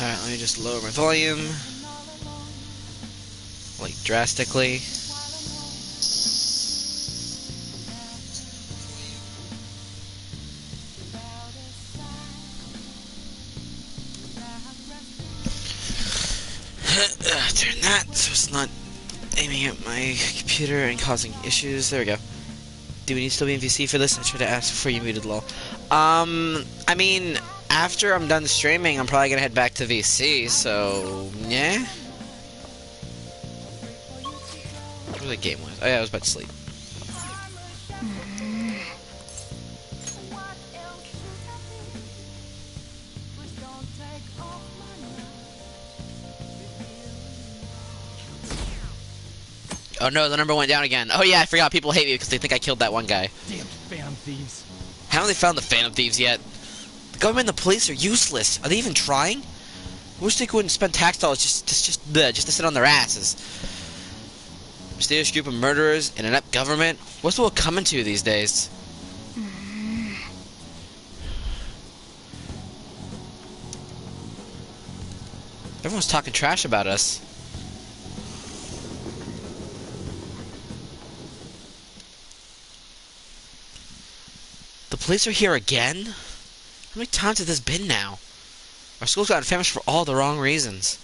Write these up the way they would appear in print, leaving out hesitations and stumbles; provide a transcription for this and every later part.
Alright, let me just lower my volume. Like, drastically. Turn that so it's not aiming at my computer and causing issues. There we go. Do we need to still be in VC for this? I tried to ask before you muted, lol. I mean, after I'm done streaming, I'm probably gonna head back to VC, so yeah. What was the game was? Oh yeah, I was about to sleep. Oh no, the number went down again. Oh yeah, I forgot. People hate me because they think I killed that one guy. Damn Phantom Thieves. Haven't they found the Phantom Thieves yet? The government and the police are useless. Are they even trying? I wish they wouldn't spend tax dollars just to sit on their asses. Mysterious group of murderers, an inept government. What's the world coming to these days? Everyone's talking trash about us. The police are here again? How many times has this been now? Our school's gotten famous for all the wrong reasons.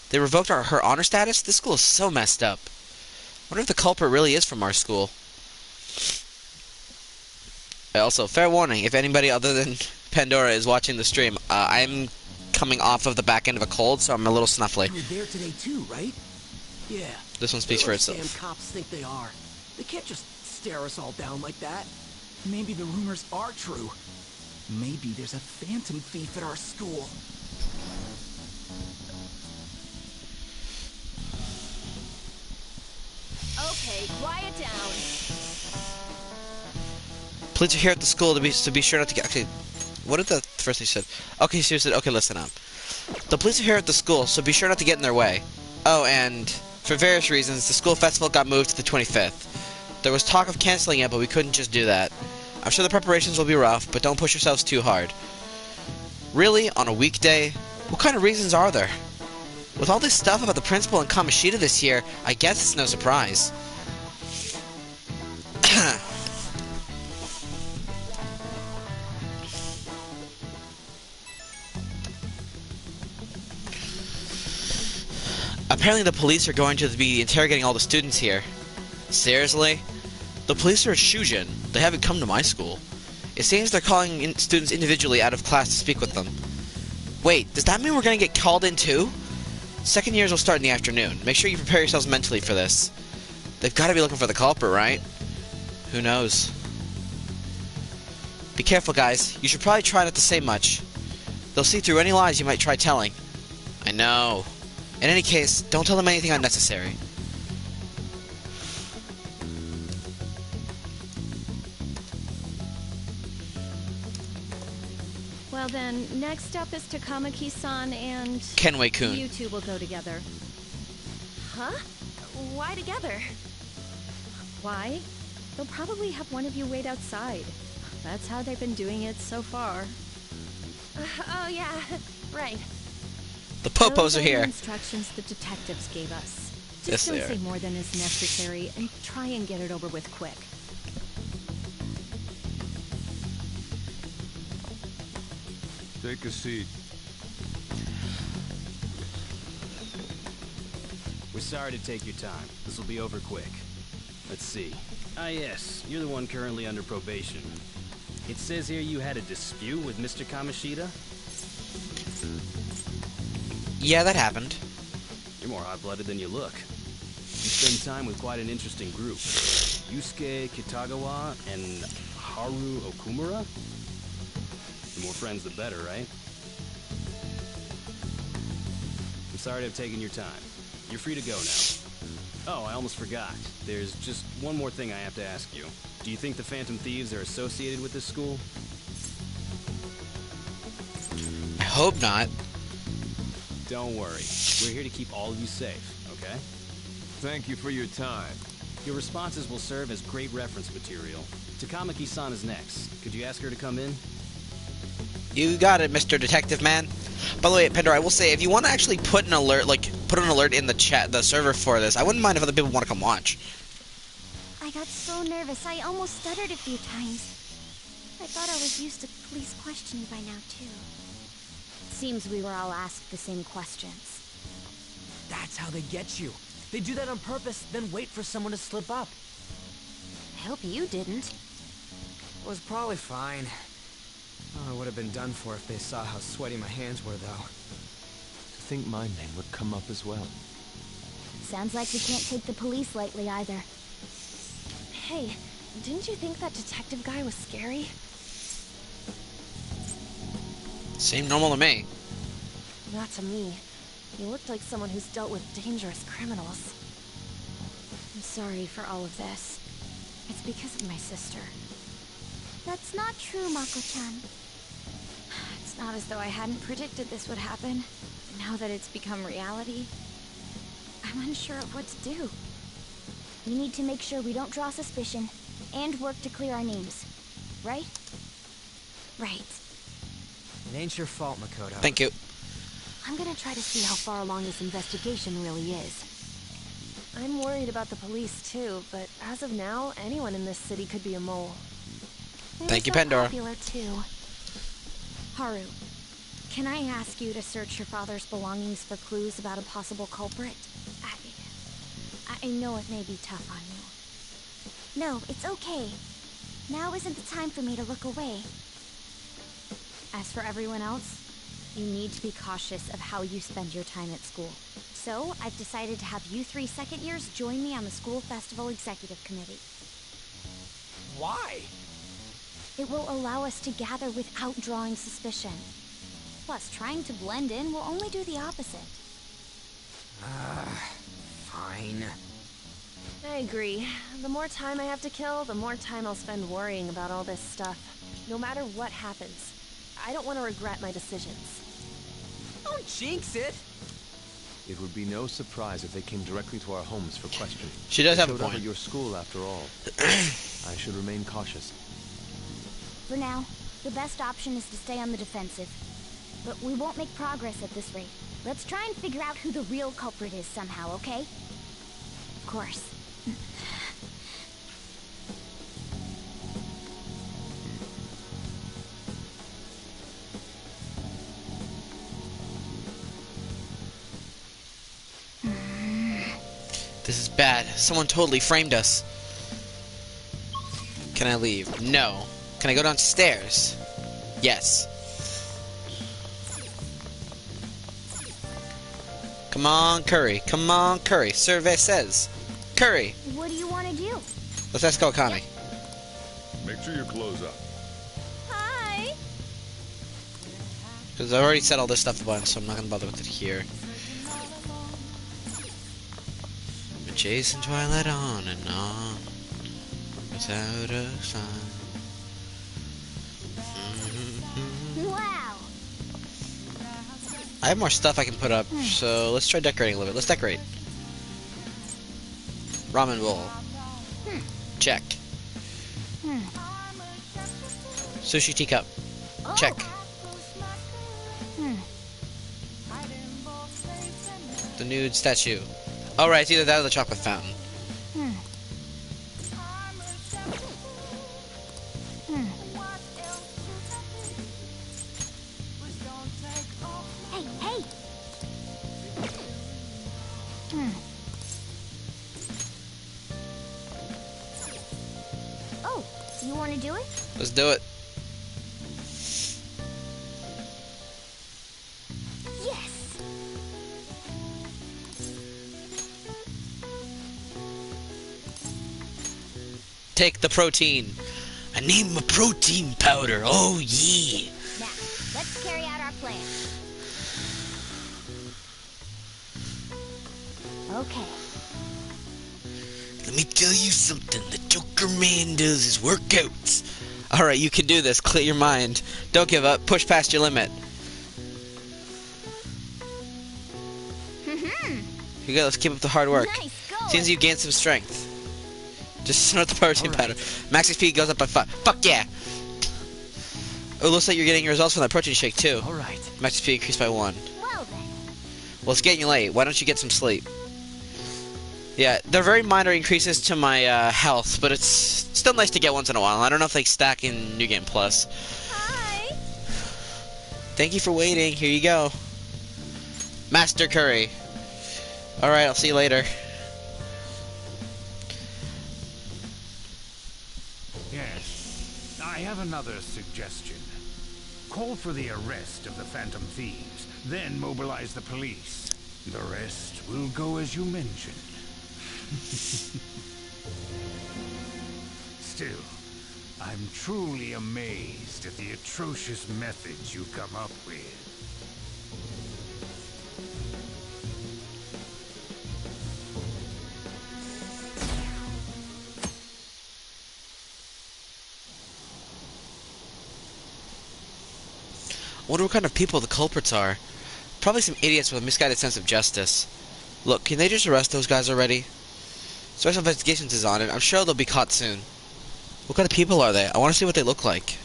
They revoked her honor status? This school is so messed up. I wonder if the culprit really is from our school. Also, fair warning, if anybody other than Pandora is watching the stream, I'm coming off of the back end of a cold, so I'm a little snuffly. You were there today too, right? Yeah. This one speaks for itself. Damn cops think they are. They can't just stare us all down like that. Maybe the rumors are true. Maybe there's a phantom thief at our school. Okay, quiet down. Police are here at the school to be sure not to get. Okay, what did the first thing said? Okay, so you said, okay, listen up. The police are here at the school, so be sure not to get in their way. Oh, and for various reasons, the school festival got moved to the 25th. There was talk of canceling it, but we couldn't just do that. I'm sure the preparations will be rough, but don't push yourselves too hard. Really? On a weekday? What kind of reasons are there? With all this stuff about the principal and Kamoshida this year, I guess it's no surprise. Apparently the police are going to be interrogating all the students here. Seriously? The police are at Shujin. They haven't come to my school. It seems they're calling in students individually out of class to speak with them. Wait, does that mean we're going to get called in too? Second years will start in the afternoon. Make sure you prepare yourselves mentally for this. They've got to be looking for the culprit, right? Who knows? Be careful, guys. You should probably try not to say much. They'll see through any lies you might try telling. I know. In any case, don't tell them anything unnecessary. Well then, next up is Takamaki-san and... Kenway-kun. You two will go together. Huh? Why together? Why? They'll probably have one of you wait outside. That's how they've been doing it so far. Oh yeah, right. The popos Those are here. The instructions the detectives gave us. Just Yes, don't they are. say more than is necessary and try and get it over with quick. Take a seat. We're sorry to take your time. This will be over quick. Let's see. Ah yes, you're the one currently under probation. It says here you had a dispute with Mr. Kamoshida? Yeah, that happened. You're more hot-blooded than you look. You spend time with quite an interesting group. Yusuke Kitagawa and Haru Okumura? The more friends, the better, right? I'm sorry to have taken your time. You're free to go now. Oh, I almost forgot. There's just one more thing I have to ask you. Do you think the Phantom Thieves are associated with this school? I hope not. Don't worry. We're here to keep all of you safe, okay? Thank you for your time. Your responses will serve as great reference material. Takamaki-san is next. Could you ask her to come in? You got it, Mr. Detective Man. By the way, Pandora, I will say, if you want to actually put an alert, in the chat, the server for this, I wouldn't mind if other people want to come watch. I got so nervous I almost stuttered a few times. I thought I was used to police questioning by now, too. Seems we were all asked the same questions. That's how they get you. They do that on purpose, then wait for someone to slip up. I hope you didn't. It was probably fine. Oh, I would have been done for if they saw how sweaty my hands were, though. To think my name would come up as well. Sounds like we can't take the police lightly either. Hey, didn't you think that detective guy was scary? Seemed normal to me. Not to me. He looked like someone who's dealt with dangerous criminals. I'm sorry for all of this. It's because of my sister. That's not true, Mako-chan. It's not as though I hadn't predicted this would happen. Now that it's become reality, I'm unsure of what to do. We need to make sure we don't draw suspicion, and work to clear our names. Right? Right. It ain't your fault, Makoto. Thank you. I'm gonna try to see how far along this investigation really is. I'm worried about the police too, but as of now, anyone in this city could be a mole. Thank you, So Pandora. Popular too. Haru, can I ask you to search your father's belongings for clues about a possible culprit? I know it may be tough on you. No, it's okay. Now isn't the time for me to look away. As for everyone else, you need to be cautious of how you spend your time at school. So, I've decided to have you 3 second years join me on the school festival executive committee. Why? It will allow us to gather without drawing suspicion. Plus, trying to blend in will only do the opposite. Fine. I agree. The more time I have to kill, the more time I'll spend worrying about all this stuff. No matter what happens, I don't want to regret my decisions. Don't jinx it! It would be no surprise if they came directly to our homes for questioning. She does They have a showed up point. at your school after all. I should remain cautious. For now, the best option is to stay on the defensive. But we won't make progress at this rate. Let's try and figure out who the real culprit is somehow, okay? Of course. This is bad. Someone totally framed us. Can I leave? No. Can I go downstairs? Yes. Come on, Curry. Come on, Curry. Survey says. Curry. What do you want to do? Let's ask Okami. Make sure you close up. Hi! Because I've already said all this stuff a bunch, so I'm not going to bother with it here. Been chasing twilight on and on. Without a sign. Wow! I have more stuff I can put up, so let's try decorating a little bit. Let's decorate. Ramen bowl. Check. Sushi teacup. Check. The nude statue. Oh right, it's either that or the chocolate fountain. Hey, hey! Oh, you want to do it? Let's do it. Yes! Take the protein. I need my protein powder. Oh yeah. Now, let's carry out our plan. Okay. Let me tell you something. The Joker man does his workouts. Alright, you can do this. Clear your mind. Don't give up. Push past your limit. Here you go. Let's keep up the hard work. Nice going. Seems you gained some strength. Just snort the protein powder. Max XP goes up by 5. Fuck yeah. Oh, looks like you're getting your results from that protein shake, too. All right. Max speed increased by 1. Well then. Well, it's getting late. Why don't you get some sleep? Yeah, they're very minor increases to my health, but it's still nice to get once in a while. I don't know if they stack in New Game Plus. Hi. Thank you for waiting. Here you go. Master Curry. Alright, I'll see you later. Yes, I have another suggestion. Call for the arrest of the Phantom Thieves, then mobilize the police. The rest will go as you mentioned. Still, I'm truly amazed at the atrocious methods you come up with. I wonder what kind of people the culprits are. Probably some idiots with a misguided sense of justice. Look, can they just arrest those guys already? Special Investigations is on it. I'm sure they'll be caught soon. What kind of people are they? I want to see what they look like.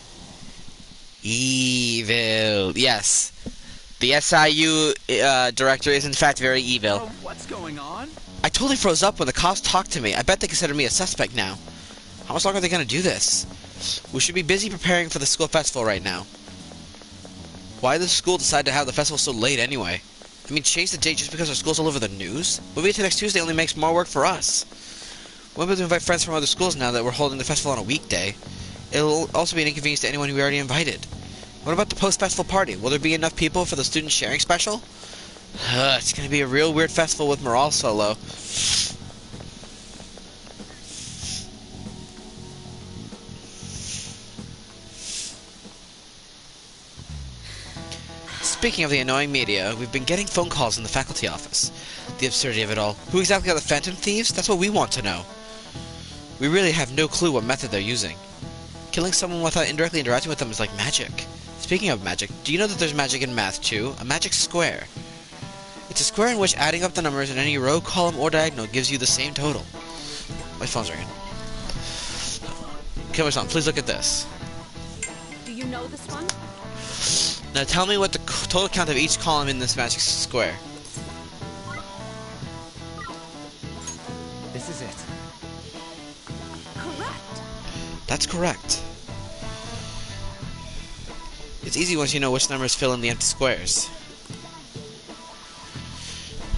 Evil. Yes. The SIU director is in fact very evil. What's going on? I totally froze up when the cops talked to me. I bet they consider me a suspect now. How much longer are they going to do this? We should be busy preparing for the school festival right now. Why did the school decide to have the festival so late anyway? I mean, change the date just because our school's all over the news? Moving it to next Tuesday only makes more work for us. We'll be able to invite friends from other schools now that we're holding the festival on a weekday. It'll also be an inconvenience to anyone we already invited. What about the post-festival party? Will there be enough people for the student sharing special? It's gonna be a real weird festival with Morale solo. Speaking of the annoying media, we've been getting phone calls in the faculty office. The absurdity of it all. Who exactly are the Phantom Thieves? That's what we want to know. We really have no clue what method they're using. Killing someone without indirectly interacting with them is like magic. Speaking of magic, do you know that there's magic in math too? A magic square. It's a square in which adding up the numbers in any row, column, or diagonal gives you the same total. My phone's ringing. Killer-san, please look at this. Do you know this one? Now tell me what the total count of each column in this magic square. This is it. Correct. That's correct. It's easy once you know which numbers fill in the empty squares.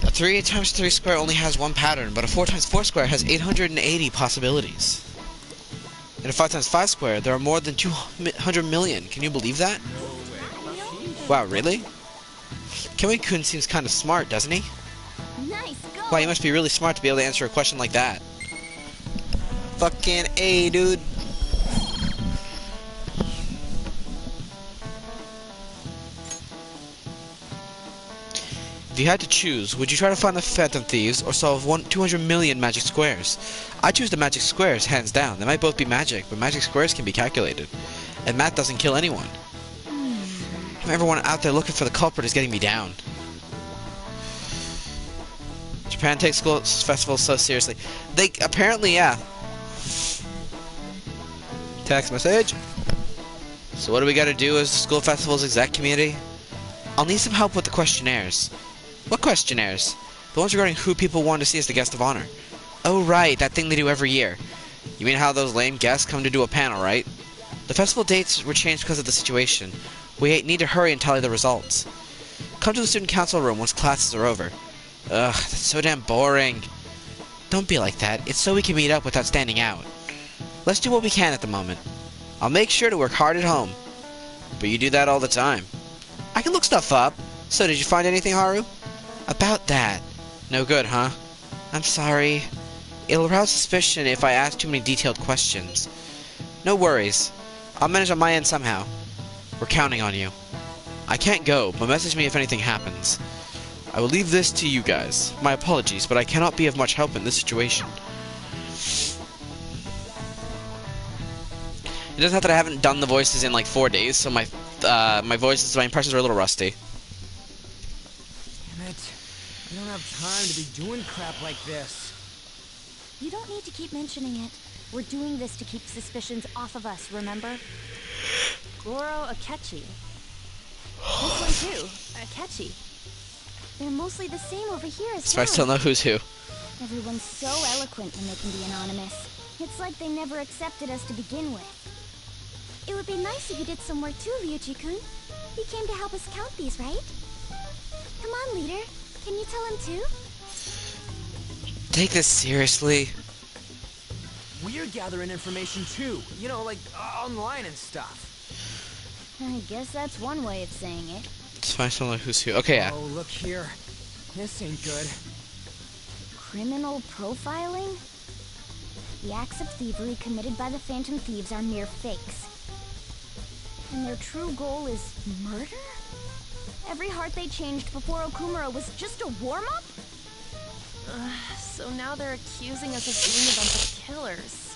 A 3 times 3 square only has one pattern, but a 4 times 4 square has 880 possibilities. In a 5 times 5 square, there are more than 200 million. Can you believe that? Wow, really? Kiwi-kun seems kind of smart, doesn't he? Nice go. Wow, you must be really smart to be able to answer a question like that. Fucking A, dude. If you had to choose, would you try to find the Phantom Thieves or solve 200 million magic squares? I choose the magic squares, hands down. They might both be magic, but magic squares can be calculated. And math doesn't kill anyone. Everyone out there looking for the culprit is getting me down. Japan takes school festivals so seriously. They apparently, yeah. Text message. So what do we gotta do as the school festival's exec community? I'll need some help with the questionnaires. What questionnaires? The ones regarding who people want to see as the guest of honor. Oh right, that thing they do every year. You mean how those lame guests come to do a panel, right? The festival dates were changed because of the situation. We need to hurry and tally the results. Come to the student council room once classes are over. Ugh, that's so damn boring. Don't be like that. It's so we can meet up without standing out. Let's do what we can at the moment. I'll make sure to work hard at home. But you do that all the time. I can look stuff up. So did you find anything, Haru? About that. No good, huh? I'm sorry. It'll arouse suspicion if I ask too many detailed questions. No worries. I'll manage on my end somehow. We're counting on you. I can't go, but message me if anything happens. I will leave this to you guys. My apologies, but I cannot be of much help in this situation. It doesn't help that I haven't done the voices in like 4 days, so my impressions are a little rusty. Damn it. We don't have time to be doing crap like this. You don't need to keep mentioning it. We're doing this to keep suspicions off of us, remember? Goro Akechi. This one too, Akechi. They're mostly the same over here as So I still know who's who. Everyone's so eloquent when they can be anonymous. It's like they never accepted us to begin with. It would be nice if you did some work too, Ryuji-kun. He came to help us count these, right? Come on, leader. Can you tell him too? Take this seriously. We're gathering information too. You know, like online and stuff. I guess that's one way of saying it. So I still know who's who. Okay, yeah. Oh, look here. This ain't good. Criminal profiling? The acts of thievery committed by the Phantom Thieves are mere fakes. And their true goal is murder? Every heart they changed before Okumura was just a warm-up? So now they're accusing us of being a bunch of killers.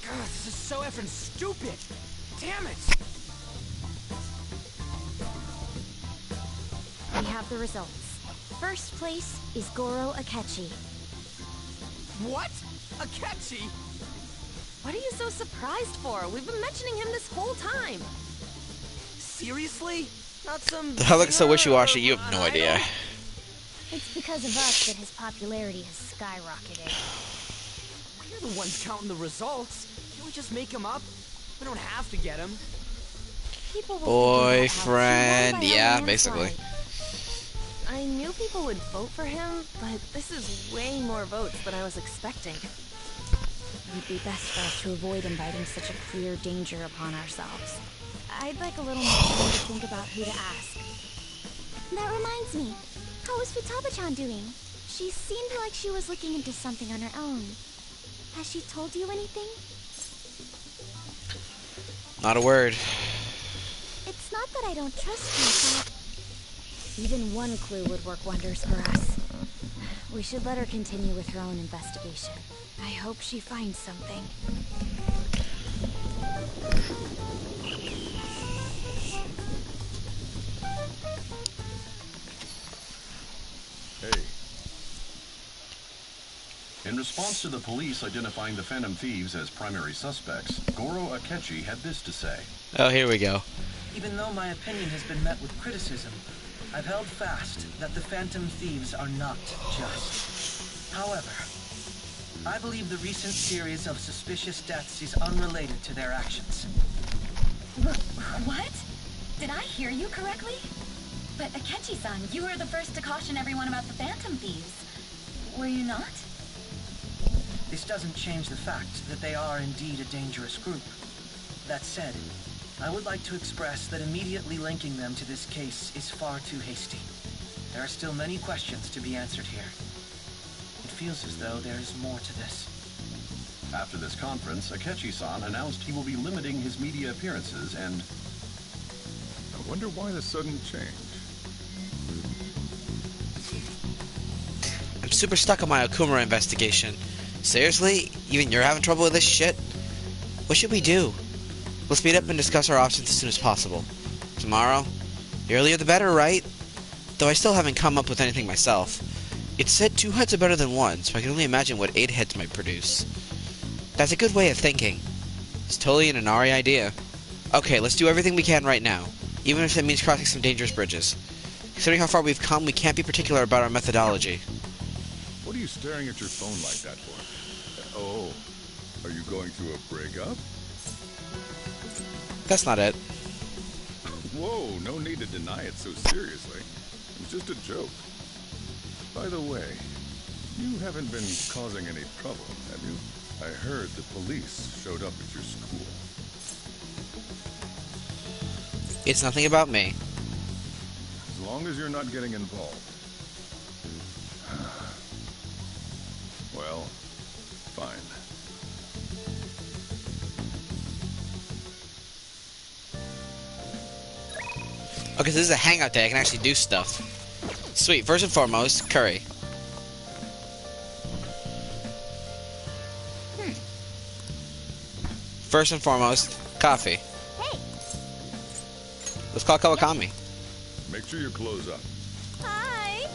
God, this is so effing stupid. Damn it. We have the results. First place is Goro Akechi. What? Akechi? What are you so surprised for? We've been mentioning him this whole time. Seriously? Not some... The hell looks so singer wishy-washy, or you have no an idea. idol? It's because of us that his popularity has skyrocketed. We're the ones counting the results. Can't we just make him up? We don't have to get him. People will figure that out one Boyfriend, by yeah, one basically. slide. I knew people would vote for him, but this is way more votes than I was expecting. It would be best for us to avoid inviting such a clear danger upon ourselves. I'd like a little more time to think about who to ask. That reminds me. How is Futaba-chan doing? She seemed like she was looking into something on her own. Has she told you anything? Not a word. It's not that I don't trust you, but... Even one clue would work wonders for us. We should let her continue with her own investigation. I hope she finds something. Hey. In response to the police identifying the Phantom Thieves as primary suspects, Goro Akechi had this to say. Oh, here we go. Even though my opinion has been met with criticism, I've held fast that the Phantom Thieves are not just. However, I believe the recent series of suspicious deaths is unrelated to their actions. What? Did I hear you correctly? But Akechi-san, you were the first to caution everyone about the Phantom Thieves. Were you not? This doesn't change the fact that they are indeed a dangerous group. That said, I would like to express that immediately linking them to this case is far too hasty. There are still many questions to be answered here. It feels as though there is more to this. After this conference, Akechi-san announced he will be limiting his media appearances and... I wonder why the sudden change. I'm super stuck on my Okumura investigation. Seriously? Even you're having trouble with this shit? What should we do? Let's meet up and discuss our options as soon as possible. Tomorrow? The earlier the better, right? Though I still haven't come up with anything myself. It's said 2 heads are better than 1, so I can only imagine what 8 heads might produce. That's a good way of thinking. It's totally an Inari idea. Okay, let's do everything we can right now, even if it means crossing some dangerous bridges. Considering how far we've come, we can't be particular about our methodology. What are you staring at your phone like that for? Oh, are you going through a breakup? That's not it. Whoa, no need to deny it so seriously. It was just a joke. By the way, you haven't been causing any trouble, have you? I heard the police showed up at your school. It's nothing about me. As long as you're not getting involved. Well, fine. Okay, so this is a hangout day. I can actually do stuff. Sweet. First and foremost, curry. First and foremost, coffee. Hey! Let's call Kawakami. Make sure your clothes up. Hi!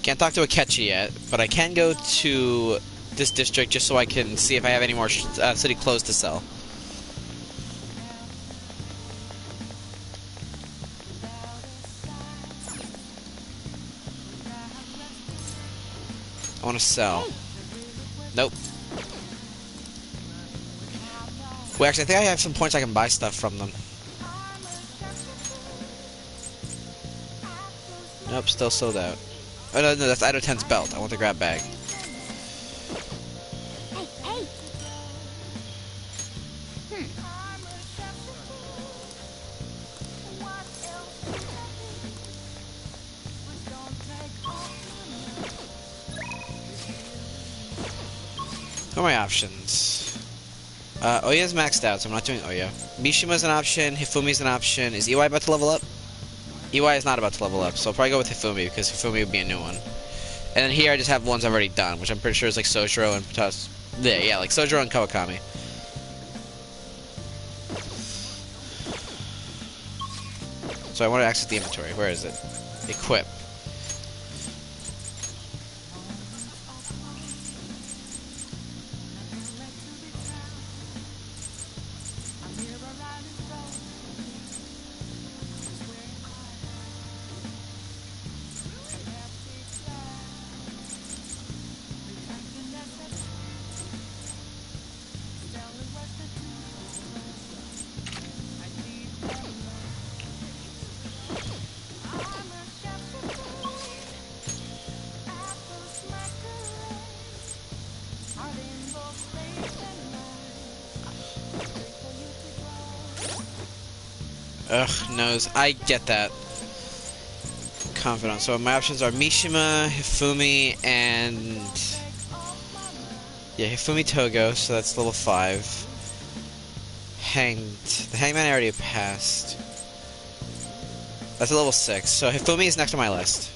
Can't talk to Akechi yet, but I can go to this district just so I can see if I have any more city clothes to sell. I want to sell. Nope. Wait, actually, I think I have some points I can buy stuff from them. Nope, still sold out. Oh, no, that's Ido 10's belt. I want the grab bag. Hey! What are my options? Oya's maxed out, so I'm not doing Oya. Mishima's an option. Hifumi's an option. Is EY about to level up? EY is not about to level up, so I'll probably go with Hifumi, because Hifumi would be a new one. And then here I just have ones I've already done, which I'm pretty sure is like Sojiro and Patas. Yeah, like Sojiro and Kawakami. So I want to access the inventory. Where is it? Equip. Ugh, nose. I get that. Confident. So my options are Mishima, Hifumi, and... yeah, Hifumi Togo, so that's level 5. Hanged. The Hangman I already passed. That's a level 6, so Hifumi is next on my list.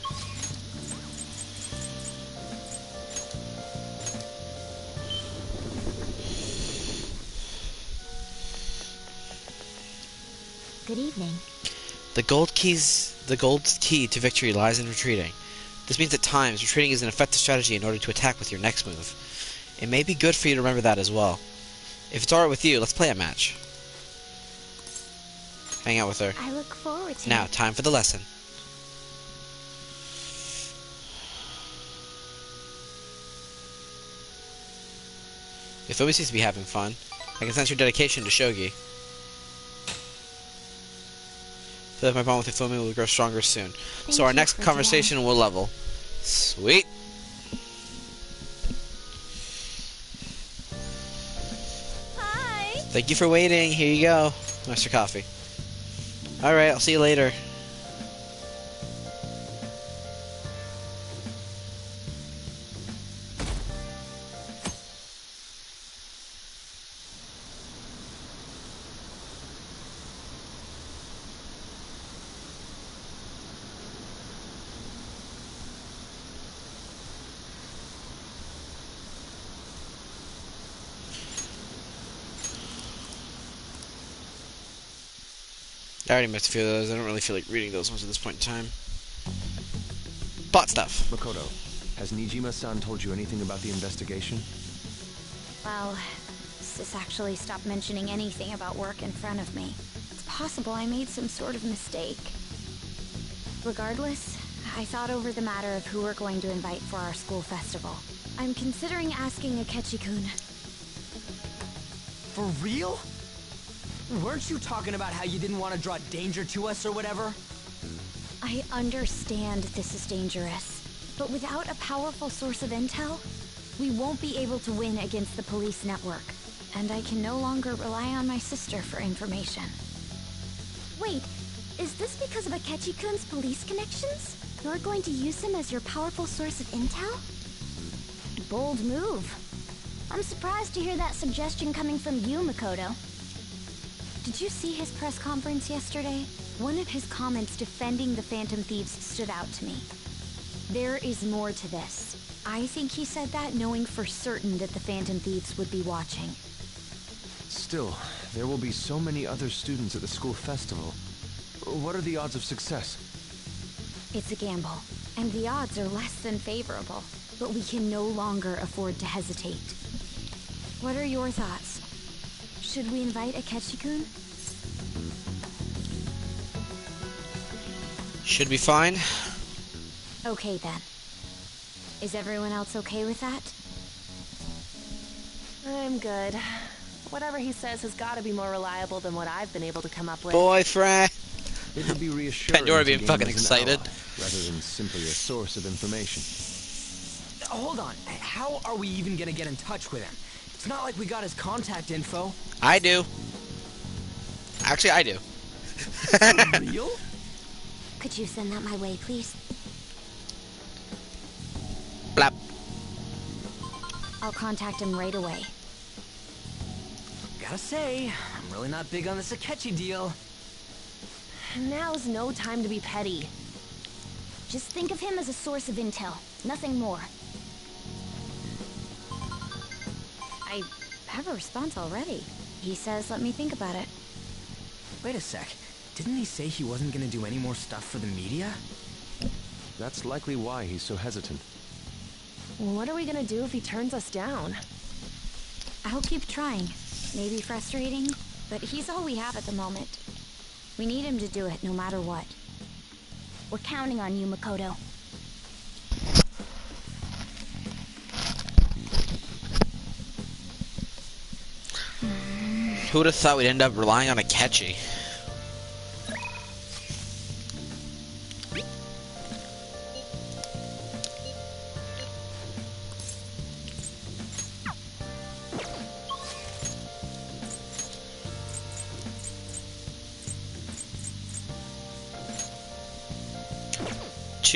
Good evening. The gold key to victory lies in retreating. This means at times, retreating is an effective strategy in order to attack with your next move. It may be good for you to remember that as well. If it's alright with you, let's play a match. Hang out with her. I look forward to Now, it. time for the lesson. Hifumi seems to be having fun. I can sense your dedication to Shogi. I feel like my bond with Hifumi will grow stronger soon. So our next conversation will level. Sweet. Hi. Thank you for waiting. Here you go. Master Coffee. Alright, I'll see you later. I already missed a few of those. I don't really feel like reading those ones at this point in time. Bot stuff. Makoto, has Nijima-san told you anything about the investigation? Well, Sis actually stopped mentioning anything about work in front of me. It's possible I made some sort of mistake. Regardless, I thought over the matter of who we're going to invite for our school festival. I'm considering asking Akechi-kun. For real? Weren't you talking about how you didn't want to draw danger to us or whatever? I understand this is dangerous, but without a powerful source of intel, we won't be able to win against the police network, and I can no longer rely on my sister for information. Wait, is this because of Akechi-kun's police connections? You're going to use him as your powerful source of intel? Bold move. I'm surprised to hear that suggestion coming from you, Makoto. Did you see his press conference yesterday? One of his comments defending the Phantom Thieves stood out to me. There is more to this. I think he said that knowing for certain that the Phantom Thieves would be watching. Still, there will be so many other students at the school festival. What are the odds of success? It's a gamble, and the odds are less than favorable. but we can no longer afford to hesitate. What are your thoughts? Should we invite Akechi-kun? Should be fine. Okay then. Is everyone else okay with that? I'm good. Whatever he says has got to be more reliable than what I've been able to come up with. Boyfriend. It would be reassuring Pandora to being gain fucking as an excited. ally, rather than simply a source of information. Hold on. How are we even gonna get in touch with him? It's not like we got his contact info. I do. Actually, I do. Real? Could you send that my way, please? Blap. I'll contact him right away. Gotta say, I'm really not big on this Akechi deal. Now's no time to be petty. Just think of him as a source of intel, nothing more. I have a response already. He says let me think about it. Wait a sec. Didn't he say he wasn't gonna do any more stuff for the media? That's likely why he's so hesitant. What are we gonna do if he turns us down? I'll keep trying. Maybe frustrating, but he's all we have at the moment. We need him to do it no matter what. We're counting on you, Makoto. Who would have thought we'd end up relying on Akechi?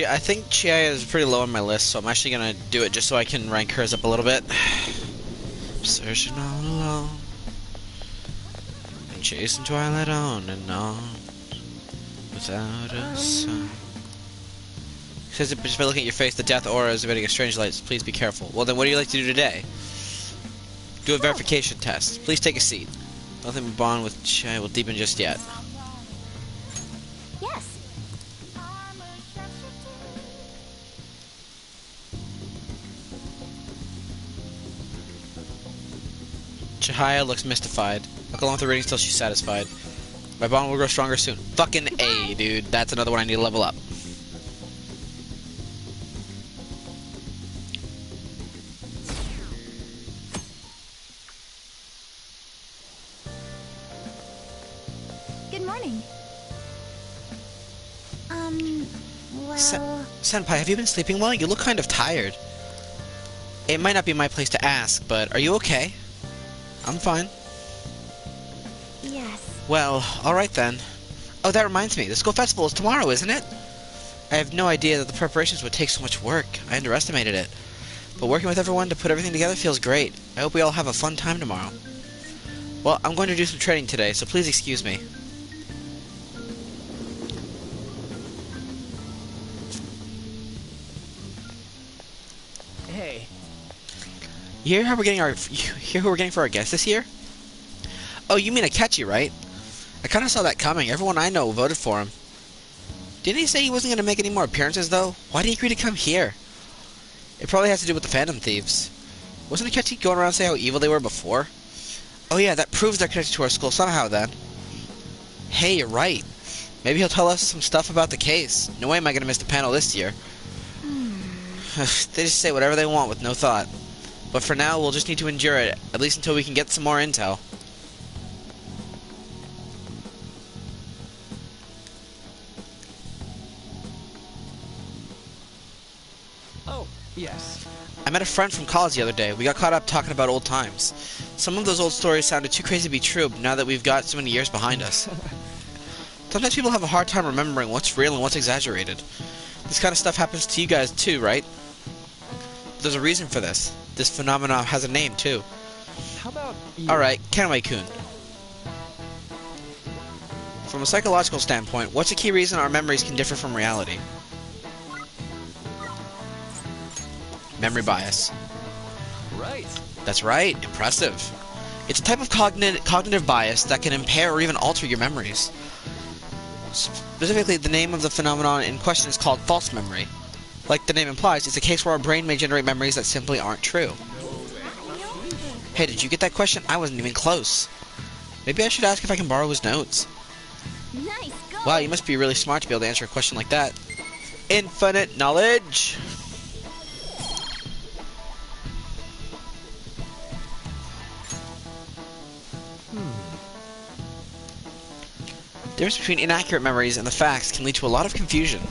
I think Chihaya is pretty low on my list, so I'm actually gonna do it just so I can rank hers up a little bit. Searching all alone, and chasing twilight on and on, without a sign. Says it just by looking at your face, the death aura is emitting a strange light. Please be careful. Well, then, what do you like to do today? Do a verification test. Please take a seat. Nothing but bond with Chihaya will deepen just yet. Yes. Chihaya looks mystified. Look along with the readings till she's satisfied. My bond will grow stronger soon. Fucking A, dude. That's another one I need to level up. Good morning. Well... Senpai, have you been sleeping well? You look kind of tired. It might not be my place to ask, but are you okay? I'm fine. Yes. Well, alright then. Oh, that reminds me. The school festival is tomorrow, isn't it? I have no idea that the preparations would take so much work. I underestimated it. But working with everyone to put everything together feels great. I hope we all have a fun time tomorrow. Well, I'm going to do some training today, so please excuse me. Hey. You hear how we're getting who we're getting for our guest this year? Oh, you mean Akechi, right? I kind of saw that coming. Everyone I know voted for him. Didn't he say he wasn't going to make any more appearances, though? Why did he agree to come here? It probably has to do with the Phantom Thieves. Wasn't Akechi going around saying how evil they were before? Oh yeah, that proves they're connected to our school somehow, then. Hey, you're right. Maybe he'll tell us some stuff about the case. No way am I going to miss the panel this year. They just say whatever they want with no thought. But for now, we'll just need to endure it, at least until we can get some more intel. Oh, yes. I met a friend from college the other day. We got caught up talking about old times. Some of those old stories sounded too crazy to be true, now that we've got so many years behind us. Sometimes people have a hard time remembering what's real and what's exaggerated. This kind of stuff happens to you guys too, right? There's a reason for this. This phenomenon has a name too. How about you? Alright, Kanaway-kun. From a psychological standpoint, what's a key reason our memories can differ from reality? Memory bias. Right. That's right. Impressive. It's a type of cognitive bias that can impair or even alter your memories. Specifically, the name of the phenomenon in question is called false memory. Like the name implies, it's a case where our brain may generate memories that simply aren't true. Hey, did you get that question? I wasn't even close. Maybe I should ask if I can borrow his notes. Nice go. Wow, you must be really smart to be able to answer a question like that. Infinite knowledge! The difference between inaccurate memories and the facts can lead to a lot of confusion.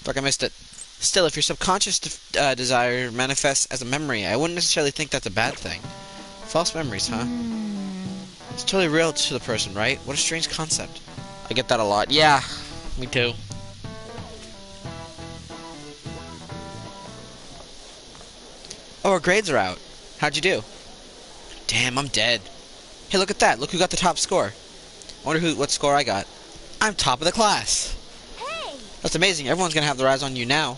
Fuck, I missed it. Still, if your subconscious desire manifests as a memory, I wouldn't necessarily think that's a bad thing. False memories, huh? It's totally real to the person, right? What a strange concept. I get that a lot. Yeah, me too. Oh, our grades are out. How'd you do? Damn, I'm dead. Hey, look at that. Look who got the top score. I wonder what score I got. I'm top of the class. Hey! That's amazing. Everyone's gonna have their eyes on you now.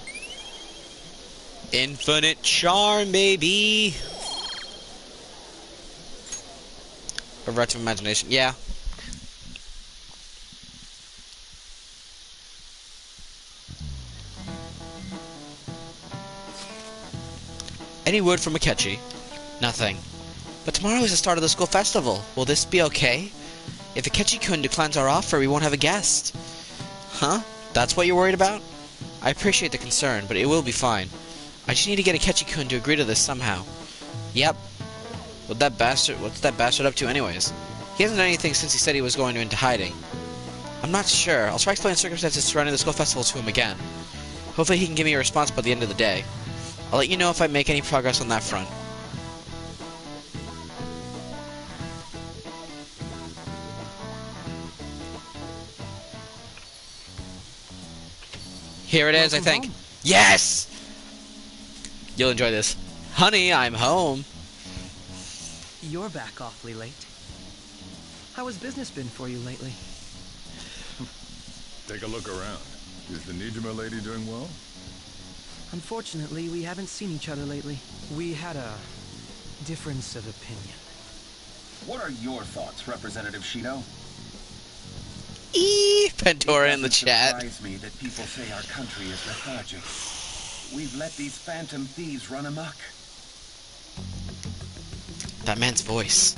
Infinite charm, baby. Pervertive imagination. Yeah. Any word from Akechi? Nothing. But tomorrow is the start of the school festival. Will this be okay? If Akechi-kun declines our offer, we won't have a guest. Huh? That's what you're worried about? I appreciate the concern, but it will be fine. I just need to get Akechi-kun to agree to this somehow. Yep. What's that bastard up to anyways? He hasn't done anything since he said he was going into hiding. I'm not sure. I'll try explaining circumstances surrounding the school festival to him again. Hopefully he can give me a response by the end of the day. I'll let you know if I make any progress on that front. Here it is, I think. Home. Yes! You'll enjoy this. Honey, I'm home. You're back awfully late. How has business been for you lately? Take a look around. Is the Nijima lady doing well? Unfortunately, we haven't seen each other lately. We had a difference of opinion. What are your thoughts, Representative Shido? Pandora in the chat. It surprised me that people say our country is lethargic. We've let these phantom thieves run amok. That man's voice.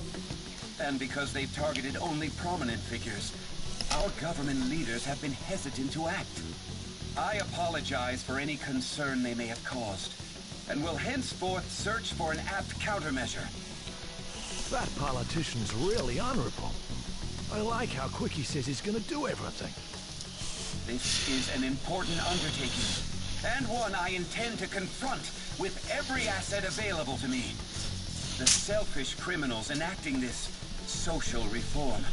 And because they've targeted only prominent figures, our government leaders have been hesitant to act. I apologize for any concern they may have caused, and will henceforth search for an apt countermeasure. That politician's really honorable. I like how quick he says he's gonna do everything. This is an important undertaking, and one I intend to confront with every asset available to me. The selfish criminals enacting this social reform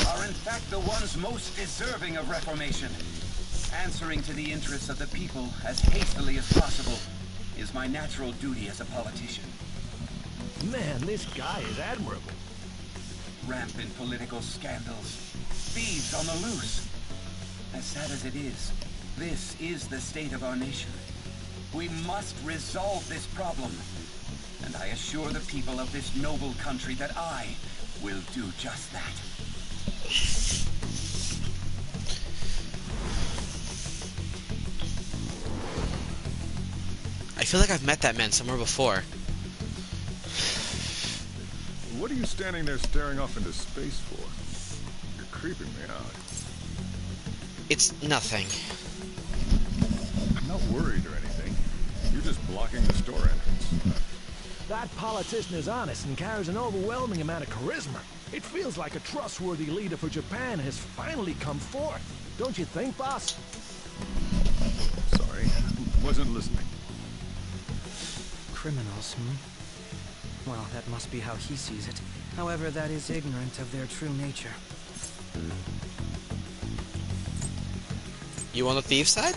are in fact the ones most deserving of reformation. Answering to the interests of the people as hastily as possible is my natural duty as a politician. Man, this guy is admirable. Rampant political scandals, thieves on the loose. As sad as it is, this is the state of our nation. We must resolve this problem, and I assure the people of this noble country that I will do just that. I feel like I've met that man somewhere before. What are you standing there staring off into space for? You're creeping me out. It's nothing. I'm not worried or anything. You're just blocking the store entrance. That politician is honest and carries an overwhelming amount of charisma. It feels like a trustworthy leader for Japan has finally come forth. Don't you think, boss? Sorry, wasn't listening. Criminals, Well, that must be how he sees it. However, that is ignorant of their true nature. You on the thief's side?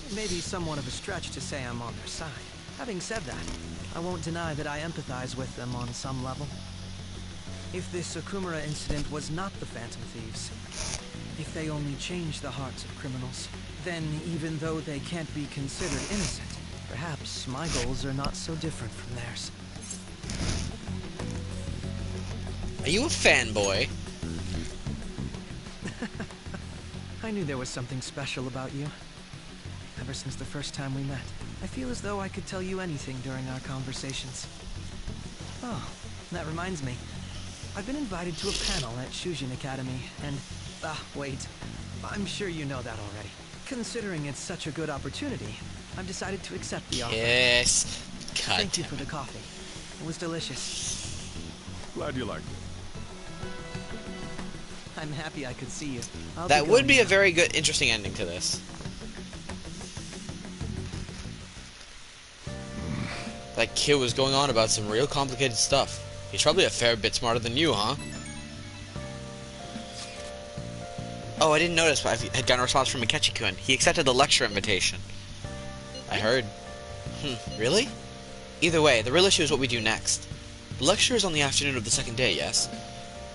It may be somewhat of a stretch to say I'm on their side. Having said that, I won't deny that I empathize with them on some level. If this Okumura incident was not the Phantom Thieves, if they only change the hearts of criminals, then even though they can't be considered innocent, perhaps my goals are not so different from theirs. Are you a fanboy? I knew there was something special about you. Ever since the first time we met, I feel as though I could tell you anything during our conversations. Oh, that reminds me. I've been invited to a panel at Shujin Academy, and... wait. I'm sure you know that already. Considering it's such a good opportunity, I've decided to accept the offer. Yes. God Thank you for the coffee. It was delicious. Glad you liked it. I'm happy I could see you. That would be a very good, interesting ending to this. That kid was going on about some real complicated stuff. He's probably a fair bit smarter than you, huh? Oh, I didn't notice, but I had gotten a response from Akechi-kun. He accepted the lecture invitation. I heard. Really? Either way, the real issue is what we do next. The lecture is on the afternoon of the second day, yes?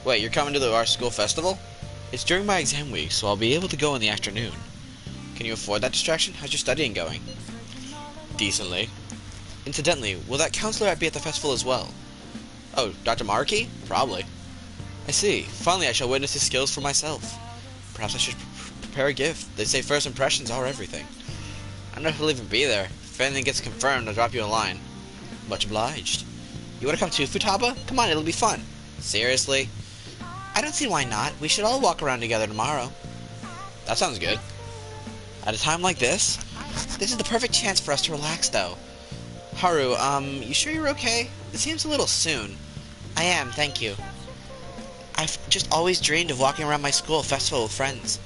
Wait, you're coming to our school festival? It's during my exam week, so I'll be able to go in the afternoon. Can you afford that distraction? How's your studying going? Decently. Incidentally, will that counselor be at the festival as well? Oh, Dr. Markey? Probably. I see. Finally, I shall witness his skills for myself. Perhaps I should prepare a gift. They say first impressions are everything. I don't know if he'll even be there. If anything gets confirmed, I'll drop you a line. Much obliged. You want to come too, Futaba? Come on, it'll be fun. Seriously? I don't see why not. We should all walk around together tomorrow. That sounds good. At a time like this? This is the perfect chance for us to relax, though. Haru, you sure you're okay? It seems a little soon. I am, thank you. I've just always dreamed of walking around my school festival with friends.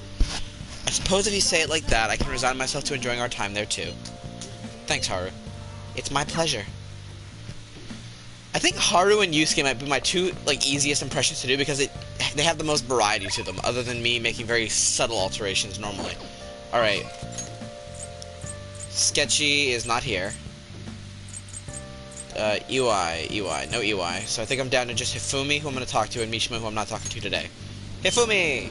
I suppose if you say it like that, I can resign myself to enjoying our time there too. Thanks, Haru. It's my pleasure. I think Haru and Yusuke might be my two easiest impressions to do because they have the most variety to them, other than me making very subtle alterations normally. Alright. Sketchy is not here. EY, no EY. So I think I'm down to just Hifumi, who I'm going to talk to, and Mishima, who I'm not talking to today. Hifumi!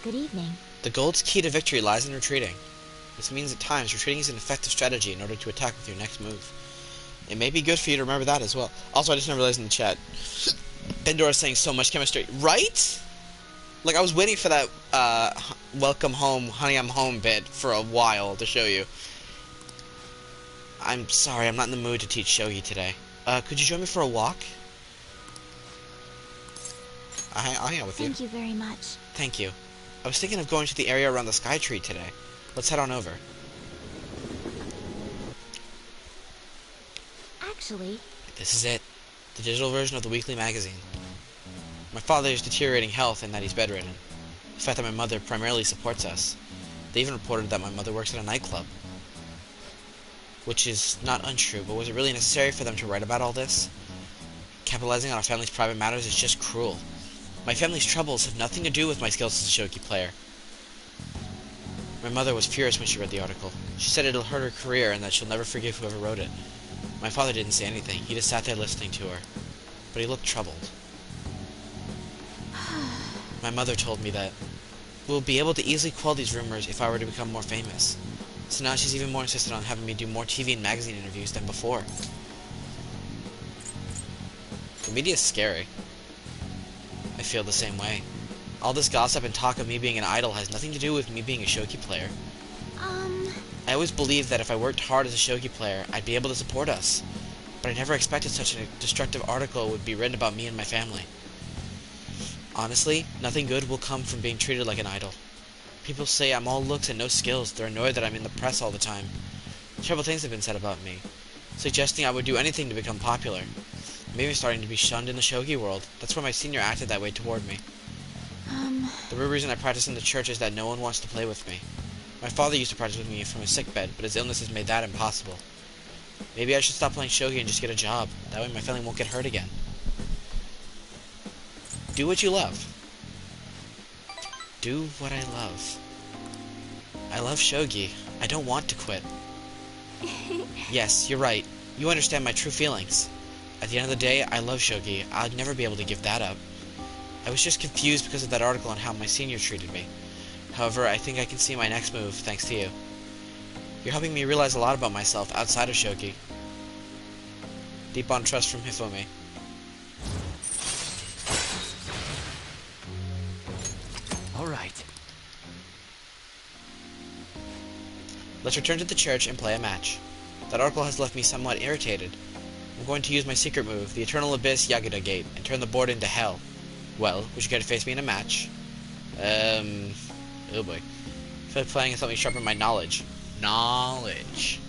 Good evening. The gold's key to victory lies in retreating. This means at times retreating is an effective strategy in order to attack with your next move. It may be good for you to remember that as well. Also, I just now realized in the chat, Bendor is saying so much chemistry. Right? Like, I was waiting for that, welcome home, honey, I'm home bit for a while to show you. I'm sorry, I'm not in the mood to teach shogi today. Could you join me for a walk? I'll hang out with you. Thank you very much. Thank you. I was thinking of going to the area around the Sky Tree today. Let's head on over. Actually... This is it. The digital version of the weekly magazine. My father is deteriorating health and that he's bedridden. The fact that my mother primarily supports us. They even reported that my mother works at a nightclub. Which is not untrue, but was it really necessary for them to write about all this? Capitalizing on our family's private matters is just cruel. My family's troubles have nothing to do with my skills as a shogi player. My mother was furious when she read the article. She said it'll hurt her career and that she'll never forgive whoever wrote it. My father didn't say anything. He just sat there listening to her. But he looked troubled. My mother told me that we'll be able to easily quell these rumors if I were to become more famous. So now she's even more insistent on having me do more TV and magazine interviews than before. The media is scary. I feel the same way. All this gossip and talk of me being an idol has nothing to do with me being a shogi player. I always believed that if I worked hard as a shogi player, I'd be able to support us. But I never expected such a destructive article would be written about me and my family. Honestly, nothing good will come from being treated like an idol. People say I'm all looks and no skills. They're annoyed that I'm in the press all the time. Terrible things have been said about me, suggesting I would do anything to become popular. Maybe I'm starting to be shunned in the shogi world. That's why my senior acted that way toward me. The real reason I practice in the church is that no one wants to play with me. My father used to practice with me from his sickbed, but his illness has made that impossible. Maybe I should stop playing shogi and just get a job. That way my family won't get hurt again. Do what you love. Do what I love. I love shogi. I don't want to quit. Yes, you're right. You understand my true feelings. At the end of the day, I love shogi. I'd never be able to give that up. I was just confused because of that article on how my senior treated me. However, I think I can see my next move thanks to you. You're helping me realize a lot about myself outside of shogi. Deep on trust from Hifumi. Let's return to the church and play a match. That oracle has left me somewhat irritated. I'm going to use my secret move, the Eternal Abyss Yagida Gate, and turn the board into hell. Well, would you care to face me in a match? Oh boy. I feel like playing is something sharpen my knowledge. Knowledge.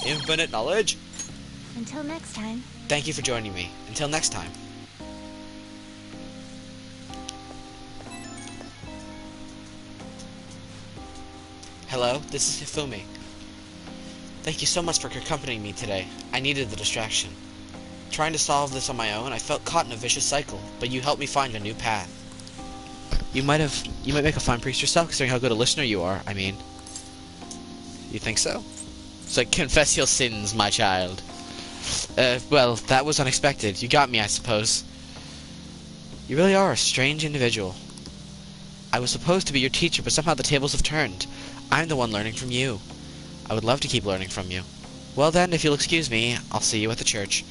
Infinite knowledge? Until next time. Thank you for joining me. Until next time. Hello, this is Hifumi. Thank you so much for accompanying me today. I needed the distraction. Trying to solve this on my own, I felt caught in a vicious cycle, but you helped me find a new path. You might make a fine priest yourself, considering how good a listener you are, I mean. You think so? So confess your sins, my child. Well, that was unexpected. You got me, I suppose. You really are a strange individual. I was supposed to be your teacher, but somehow the tables have turned. I'm the one learning from you. I would love to keep learning from you. Well then, if you'll excuse me, I'll see you at the church.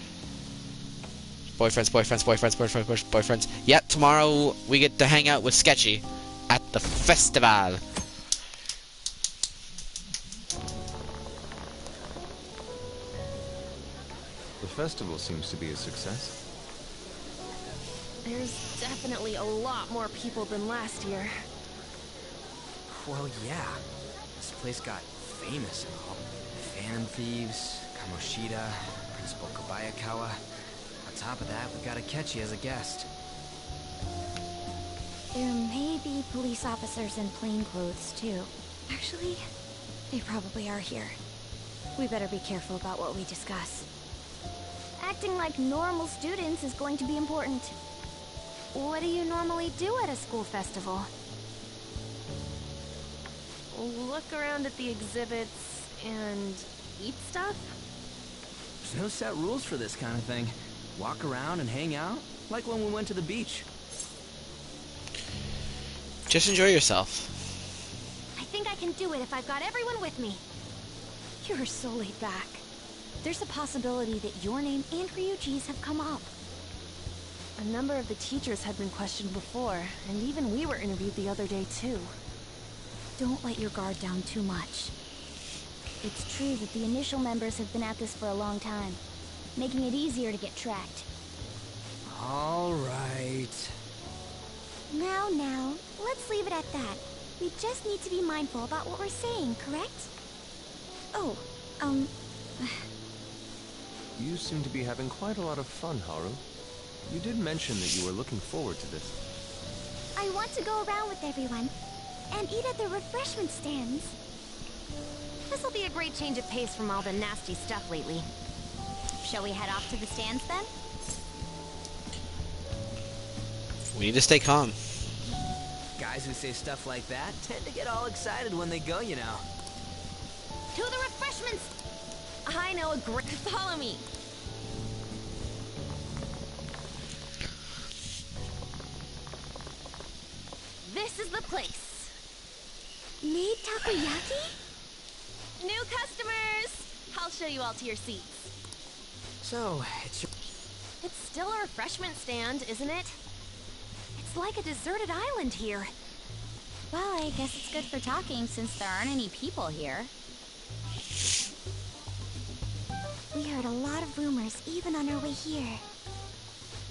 Boyfriends. Yep, tomorrow we get to hang out with Sketchy at the festival. The festival seems to be a success. There's definitely a lot more people than last year. Well, yeah. This place got famous and all. Phantom Thieves, Kamoshida, Principal Kobayakawa. On top of that, we got Akechi as a guest. There may be police officers in plain clothes, too. Actually, they probably are here. We better be careful about what we discuss. Acting like normal students is going to be important. What do you normally do at a school festival? Look around at the exhibits and eat stuff? There's no set rules for this kind of thing. Walk around and hang out, like when we went to the beach. Just enjoy yourself. I think I can do it if I've got everyone with me. You're so laid back. There's a possibility that your name and Ryuji's have come up. A number of the teachers had been questioned before, and even we were interviewed the other day too. Don't let your guard down too much. It's true that the initial members have been at this for a long time, making it easier to get tracked. All right. Now, let's leave it at that. We just need to be mindful about what we're saying, correct? Oh, You seem to be having quite a lot of fun, Haru. You did mention that you were looking forward to this. I want to go around with everyone and eat at the refreshment stands. This'll be a great change of pace from all the nasty stuff lately. Shall we head off to the stands then? We need to stay calm. Guys who say stuff like that tend to get all excited when they go, you know. To the refreshments! I know a great... Follow me! This is the place. Made takoyaki? New customers! I'll show you all to your seats. So, it's still a refreshment stand, isn't it? It's like a deserted island here. Well, I guess it's good for talking since there aren't any people here. We heard a lot of rumors even on our way here.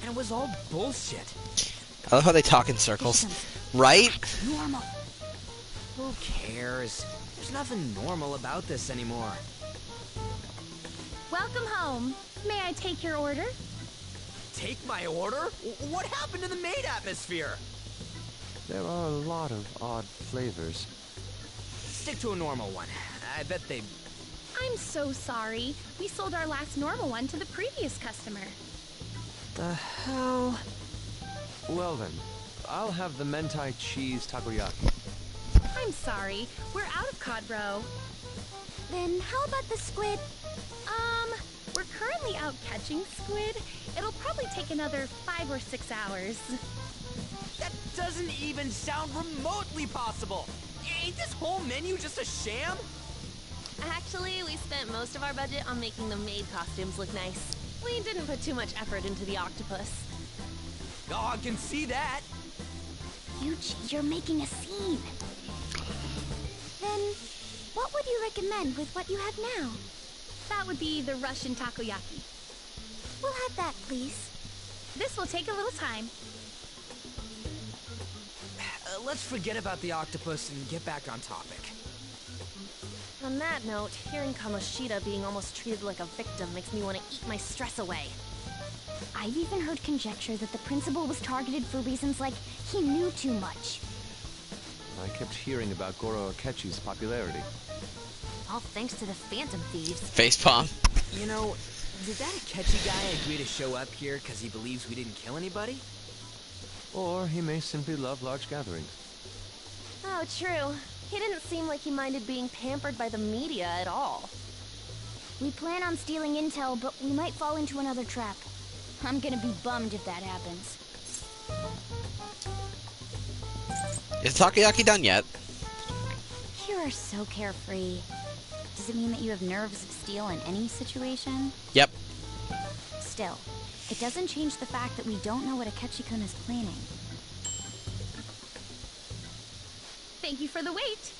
And it was all bullshit. I love how they talk in circles. Right? Normal. Who cares? There's nothing normal about this anymore. Welcome home. May I take your order? Take my order? What happened to the maid atmosphere? There are a lot of odd flavors. Stick to a normal one. I bet they... I'm so sorry. We sold our last normal one to the previous customer. The hell? Well then, I'll have the mentai cheese takoyaki. I'm sorry. We're out of cod roe. Then how about the squid? We're currently out catching squid. It'll probably take another 5 or 6 hours. That doesn't even sound remotely possible. Ain't this whole menu just a sham? Actually, we spent most of our budget on making the maid costumes look nice. We didn't put too much effort into the octopus. Oh, I can see that. Yuji, you're making a scene. Then, what What would you recommend with what you have now? That would be the Russian takoyaki. We'll have that, please. This will take a little time. Let's forget about the octopus and get back on topic. On that note, hearing Kamoshida being almost treated like a victim makes me want to eat my stress away. I've even heard conjecture that the principal was targeted for reasons like he knew too much. I kept hearing about Goro Akechi's popularity. All thanks to the Phantom Thieves. Facepalm. You know, did that Akechi guy agree to show up here because he believes we didn't kill anybody? Or he may simply love large gatherings. Oh, true. He didn't seem like he minded being pampered by the media at all. We plan on stealing intel, but we might fall into another trap. I'm gonna be bummed if that happens. Is takoyaki done yet? You are so carefree. Does it mean that you have nerves of steel in any situation? Yep. Still, it doesn't change the fact that we don't know what Akechi-kun is planning. Thank you for the wait.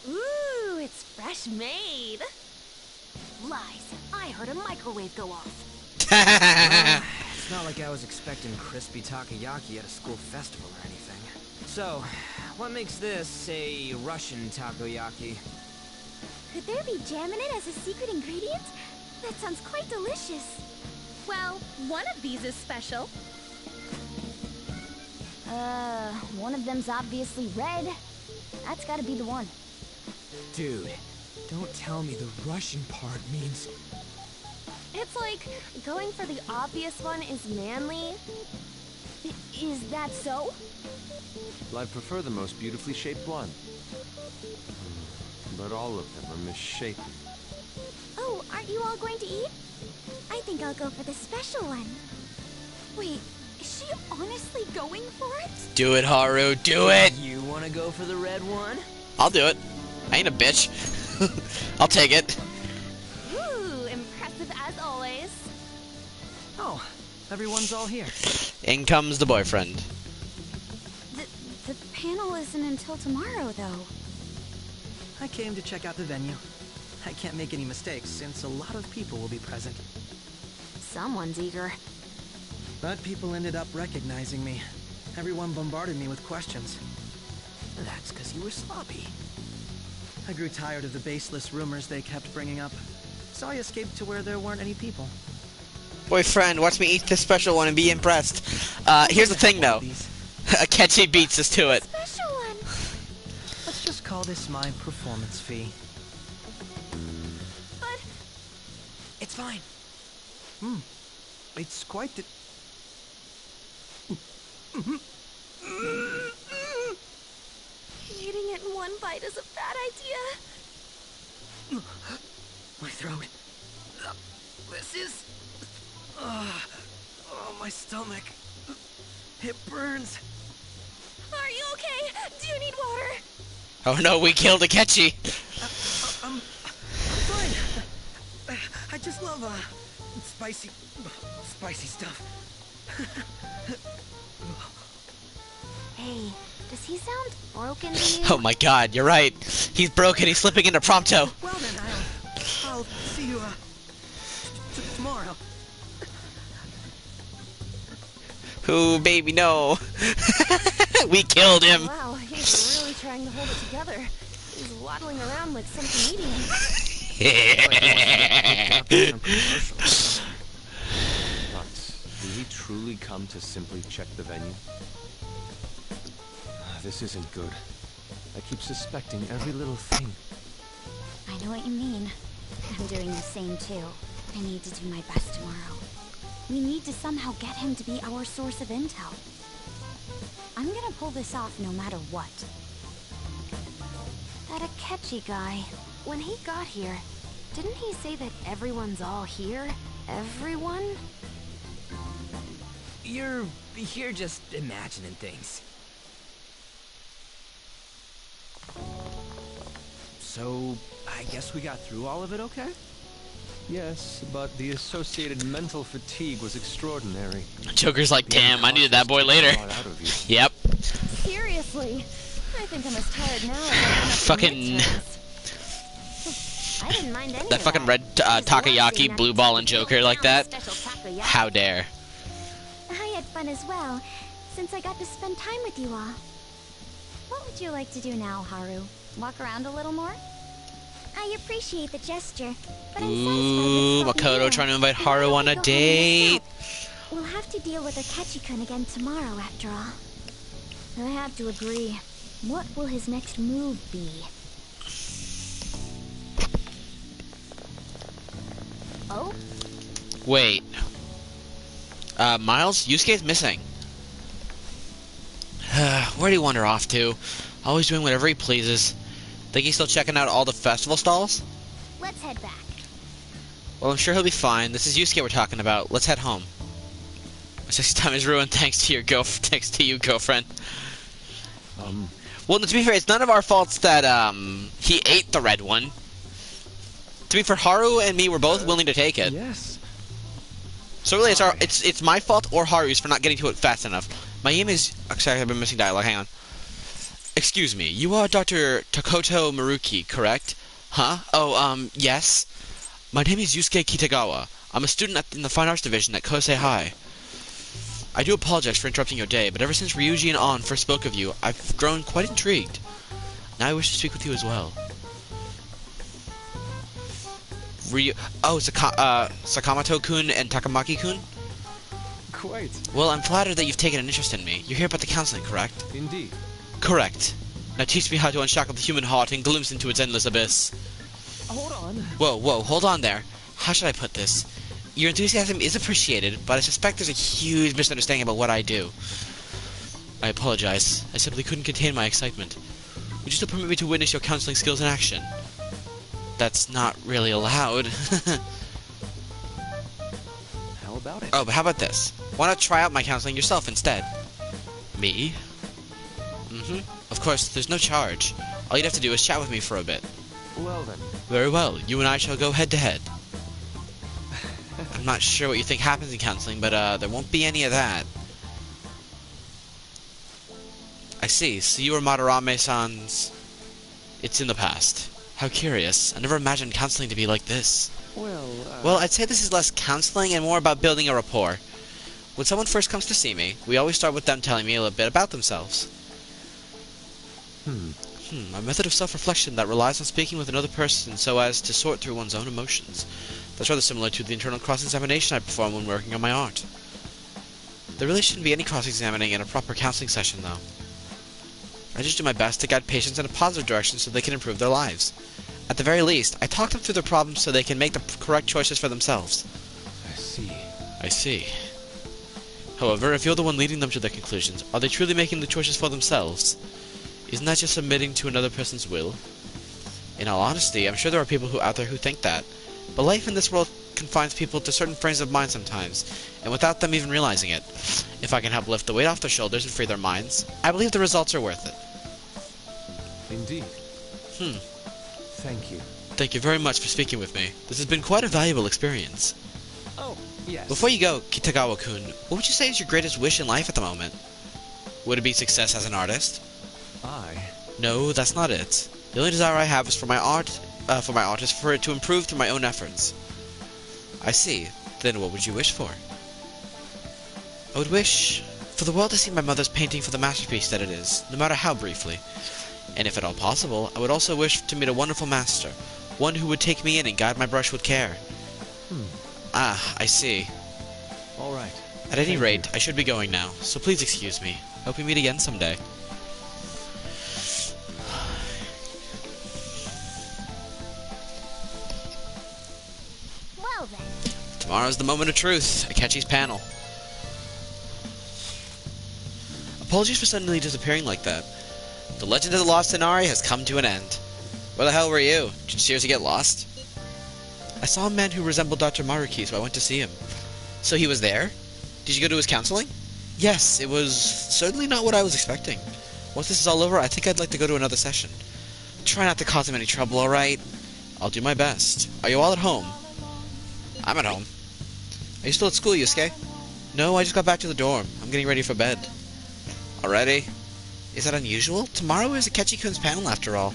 Ooh, it's fresh made. Lies. I heard a microwave go off. It's not like I was expecting crispy takoyaki at a school festival or anything. So, what makes this a Russian takoyaki? Could there be jam in it as a secret ingredient? That sounds quite delicious. Well, one of these is special. One of them's obviously red. That's gotta be the one. Dude, don't tell me the Russian part means... It's like going for the obvious one is manly. Is that so? Well, I prefer the most beautifully shaped one. But all of them are misshapen. Oh, aren't you all going to eat? I think I'll go for the special one. Wait, is she honestly going for it? Do it, Haru. Do it. You want to go for the red one? I'll do it. I ain't a bitch. I'll take it. Ooh, impressive as always. Oh, everyone's all here. In comes the boyfriend. The panel isn't until tomorrow, though. I came to check out the venue. I can't make any mistakes since a lot of people will be present. Someone's eager. But people ended up recognizing me. Everyone bombarded me with questions. That's because you were sloppy. I grew tired of the baseless rumors they kept bringing up, so I escaped to where there weren't any people. Boyfriend, watch me eat this special one and be impressed. Here's the thing, though. Akechi beats us to it. Special one. Let's just call this my performance fee. But... It's fine. It's quite the... Eating it in one bite is a bad idea. My throat. This is... Oh, my stomach. It burns. Are you okay? Do you need water? Oh no, we killed Akechi. I'm fine. I just love, spicy stuff. Hey, does he sound broken to you? Oh my god, you're right. He's broken, he's slipping into Prompto. Well then, I'll see you, tomorrow. Ooh, baby, no. We killed him. Wow, he's really trying to hold it together. He's waddling around like something eating him. But did he truly come to simply check the venue? This isn't good. I keep suspecting every little thing. I know what you mean. I'm doing the same too. I need to do my best tomorrow. We need to somehow get him to be our source of intel. I'm gonna pull this off no matter what. That Akechi guy, when he got here, didn't he say that everyone's all here? Everyone? You're just imagining things. So, I guess we got through all of it okay? Yes, but the associated mental fatigue was extraordinary. Joker's like, damn, I needed that boy later. Yep. Seriously, I think I'm as tired now as I am after Fucking... midterms. didn't mind any That of fucking that. red I just love takoyaki, seeing blue that ball, and Joker like that. special takoyaki. How dare. I had fun as well, since I got to spend time with you all. What would you like to do now, Haru? Walk around a little more? I appreciate the gesture, but I'm Ooh, satisfied with Makoto trying to invite Haru on a date. We'll have to deal with Akechi-kun again tomorrow, after all. I have to agree. What will his next move be? Oh? Wait. Miles? Yusuke's missing. Where'd he wander off to? Always doing whatever he pleases. Think he's still checking out all the festival stalls? Let's head back. Well, I'm sure he'll be fine. This is Yusuke we're talking about. Let's head home. My sexy time is ruined thanks to you, girlfriend. Well, to be fair, it's none of our faults that he ate the red one. To be fair, Haru and me were both willing to take it. Yes. So really, it's my fault or Haru's for not getting to it fast enough. My name is... Sorry, I've been missing dialogue. Hang on. Excuse me. You are Dr. Takoto Maruki, correct? Huh? Oh, yes. My name is Yusuke Kitagawa. I'm a student in the Fine Arts Division at Kosei High. I do apologize for interrupting your day, but ever since Ryuji and An first spoke of you, I've grown quite intrigued. Now I wish to speak with you as well. Sakamoto-kun and Takamaki-kun? Quite. Well, I'm flattered that you've taken an interest in me. You're here about the counseling, correct? Indeed. Correct. Now teach me how to unshackle the human heart and glimpse into its endless abyss. Hold on. Whoa, hold on there. How should I put this? Your enthusiasm is appreciated, but I suspect there's a huge misunderstanding about what I do. I apologize. I simply couldn't contain my excitement. Would you still permit me to witness your counseling skills in action? That's not really allowed. How about it? Oh, but how about this? Why not try out my counseling yourself instead? Me? Of course, there's no charge. All you'd have to do is chat with me for a bit. Well then. Very well. You and I shall go head to head. I'm not sure what you think happens in counseling, but there won't be any of that. I see. So you were Madarame-san's... It's in the past. How curious. I never imagined counseling to be like this. Well, I'd say this is less counseling and more about building a rapport. When someone first comes to see me, we always start with them telling me a little bit about themselves. A method of self-reflection that relies on speaking with another person so as to sort through one's own emotions. That's rather similar to the internal cross-examination I perform when working on my art. There really shouldn't be any cross-examining in a proper counseling session, though. I just do my best to guide patients in a positive direction so they can improve their lives. At the very least, I talk them through their problems so they can make the correct choices for themselves. I see. However, if you're the one leading them to their conclusions, are they truly making the choices for themselves? Isn't that just submitting to another person's will? In all honesty, I'm sure there are people out there who think that. But life in this world confines people to certain frames of mind sometimes, and without them even realizing it. If I can help lift the weight off their shoulders and free their minds, I believe the results are worth it. Indeed. Thank you. Thank you very much for speaking with me. This has been quite a valuable experience. Oh, yes. Before you go, Kitagawa-kun, what would you say is your greatest wish in life at the moment? Would it be success as an artist? No, that's not it. The only desire I have is for my art is for it to improve through my own efforts. I see. Then what would you wish for? I would wish for the world to see my mother's painting for the masterpiece that it is, no matter how briefly. And if at all possible, I would also wish to meet a wonderful master, one who would take me in and guide my brush with care. Ah, I see. All right. At any rate, I should be going now, so please excuse me. Hope we meet again someday. Well then. Tomorrow's the moment of truth. Akechi's panel. Apologies for suddenly disappearing like that. The legend of the Lost Inari has come to an end. Where the hell were you? Did you seriously get lost? I saw a man who resembled Dr. Maruki, so I went to see him. So he was there? Did you go to his counseling? Yes, it was certainly not what I was expecting. Once this is all over, I think I'd like to go to another session. Try not to cause him any trouble, alright? I'll do my best. Are you all at home? I'm at home. Are you still at school, Yusuke? No, I just got back to the dorm. I'm getting ready for bed. Already? Is that unusual? Tomorrow is Akechi-kun's panel after all.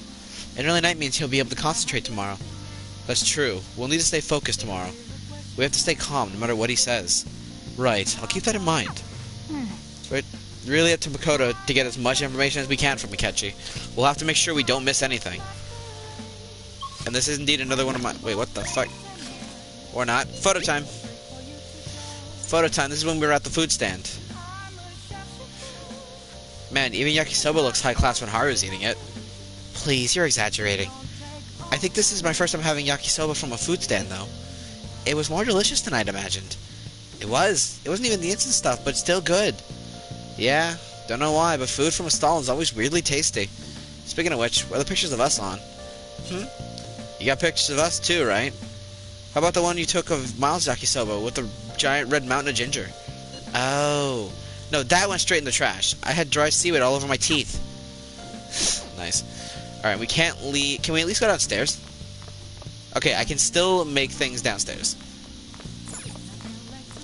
An early night means he'll be able to concentrate tomorrow. That's true. We'll need to stay focused tomorrow. We have to stay calm no matter what he says. Right. I'll keep that in mind. It's really up to Makoto to get as much information as we can from Akechi. We'll have to make sure we don't miss anything. And this is indeed another one of my... Wait, what the fuck? Or not. Photo time. Photo time. This is when we were at the food stand. Man, even yakisoba looks high class when Haru's eating it. Please, you're exaggerating. I think this is my first time having yakisoba from a food stand, though. It was more delicious than I'd imagined. It was. It wasn't even the instant stuff, but still good. Yeah, don't know why, but food from a stall is always weirdly tasty. Speaking of which, what are the pictures of us on? You got pictures of us too, right? How about the one you took of Miles' yakisoba with the giant red mountain of ginger? Oh. No, that went straight in the trash. I had dry seaweed all over my teeth. Nice. Alright, we can't leave... Can we at least go downstairs? Okay, I can still make things downstairs.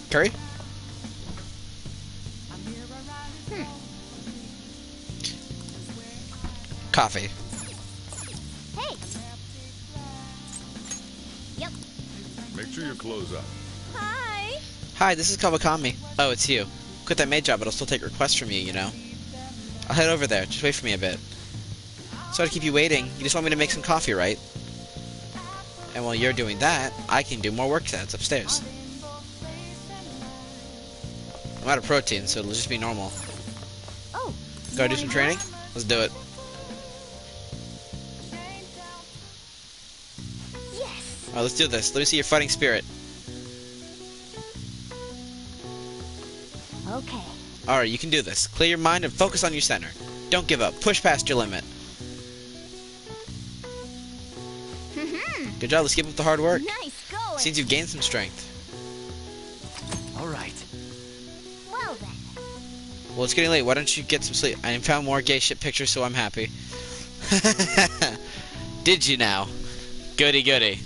Curry? Coffee. Hey. Yep. Make sure you close up. Hi. Hi, this is Kawakami. Oh, it's you. Quit that maid job, but I'll still take requests from you, you know. I'll head over there. Just wait for me a bit. Sorry to keep you waiting. You just want me to make some coffee, right? And while you're doing that, I can do more work that's upstairs. I'm out of protein, so it'll just be normal. Oh. Gotta do some training? Let's do it. Yes. Alright, let's do this. Let me see your fighting spirit. Okay. Alright, you can do this. Clear your mind and focus on your center. Don't give up. Push past your limit. Good job. Let's keep up the hard work. Nice going. Seems you've gained some strength. All right. Well then. Well, it's getting late. Why don't you get some sleep? I found more gay shit pictures, so I'm happy. Did you now? Goody goody.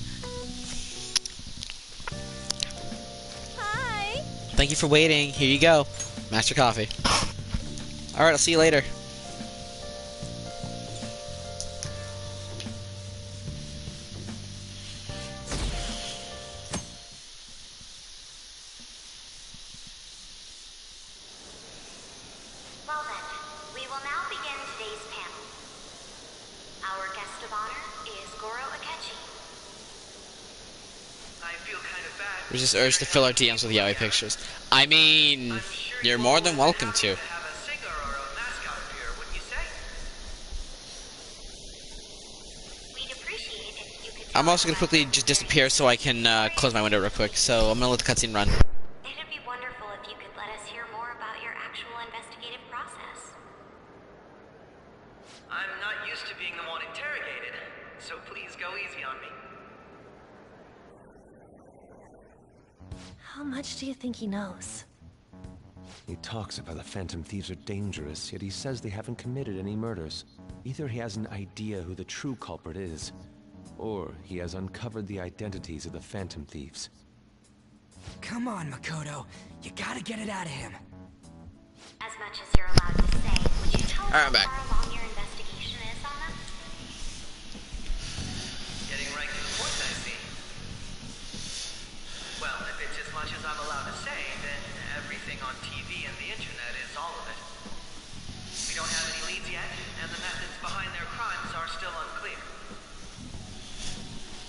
Hi. Thank you for waiting. Here you go. Master coffee. Alright, I'll see you later. Well then, we will now begin today's panel. Our guest of honor is Goro Akechi. I feel kind of bad. There's this urge to fill our DMs with yaoi pictures. I mean, you're more than welcome to. I'm also going to quickly just disappear so I can close my window real quick. So I'm going to let the cutscene run. It'd be wonderful if you could let us hear more about your actual investigative process. I'm not used to being the one interrogated, so please go easy on me. How much do you think he knows? He talks about the Phantom Thieves are dangerous, yet he says they haven't committed any murders. Either he has an idea who the true culprit is, or he has uncovered the identities of the Phantom Thieves. Come on, Makoto. You gotta get it out of him. As much as you're allowed to say, would you tell us Alright, how I'm back. far along your investigation is on them? Getting right to the point, I see. Well, if it's as much as I'm allowed to say, then everything on TV and the internet is all of it. We don't have any leads yet, and the methods behind their crimes are still unclear.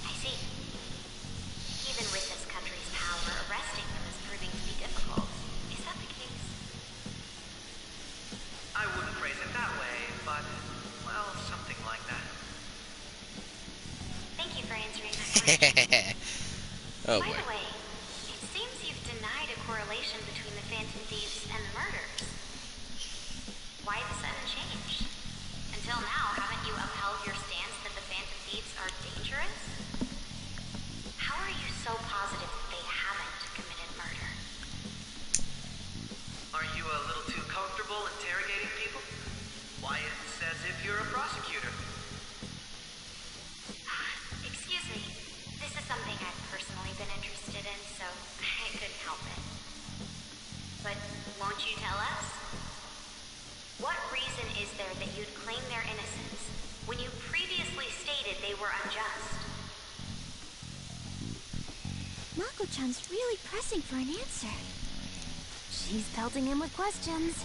I see. Even with this country's power, arresting them is proving to be difficult. Is that the case? I wouldn't phrase it that way, but, well, something like that. Thank you for answering that question. Oh By boy. the way, it seems you've denied a correlation between the Phantom Thieves and the murders. Why the sudden change? Until now, haven't you upheld your stance that the Phantom Thieves are dangerous? How are you so positive that they haven't committed murder? Are you a little too comfortable interrogating people? Why, it's as if you're a prosecutor. Excuse me. This is something I've personally been interested in, so I couldn't help it. But won't you tell us? What reason is there that you'd claim their innocence when you previously stated they were unjust? Mako-chan's really pressing for an answer. She's pelting him with questions.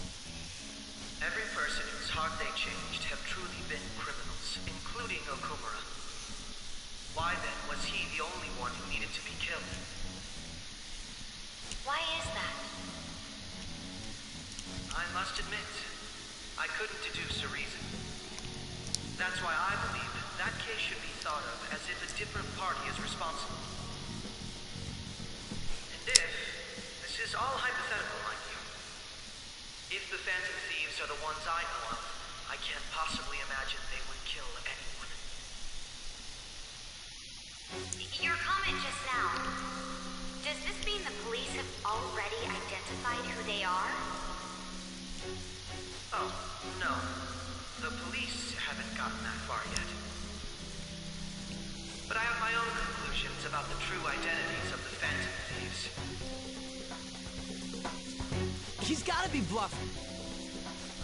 Every person whose heart they changed have truly been criminals, including Okumura. Why then was he the only one who needed to be killed? Why is that? I must admit, I couldn't deduce a reason. That's why I believe that case should be thought of as if a different party is responsible. And if, this is all hypothetical, mind you, if the Phantom Thieves are the ones I know of, I can't possibly imagine they would kill anyone. Your comment just now, does this mean the police have already identified who they are? Oh, no. The police haven't gotten that far yet. But I have my own conclusions about the true identities of the Phantom Thieves. He's gotta be bluffing.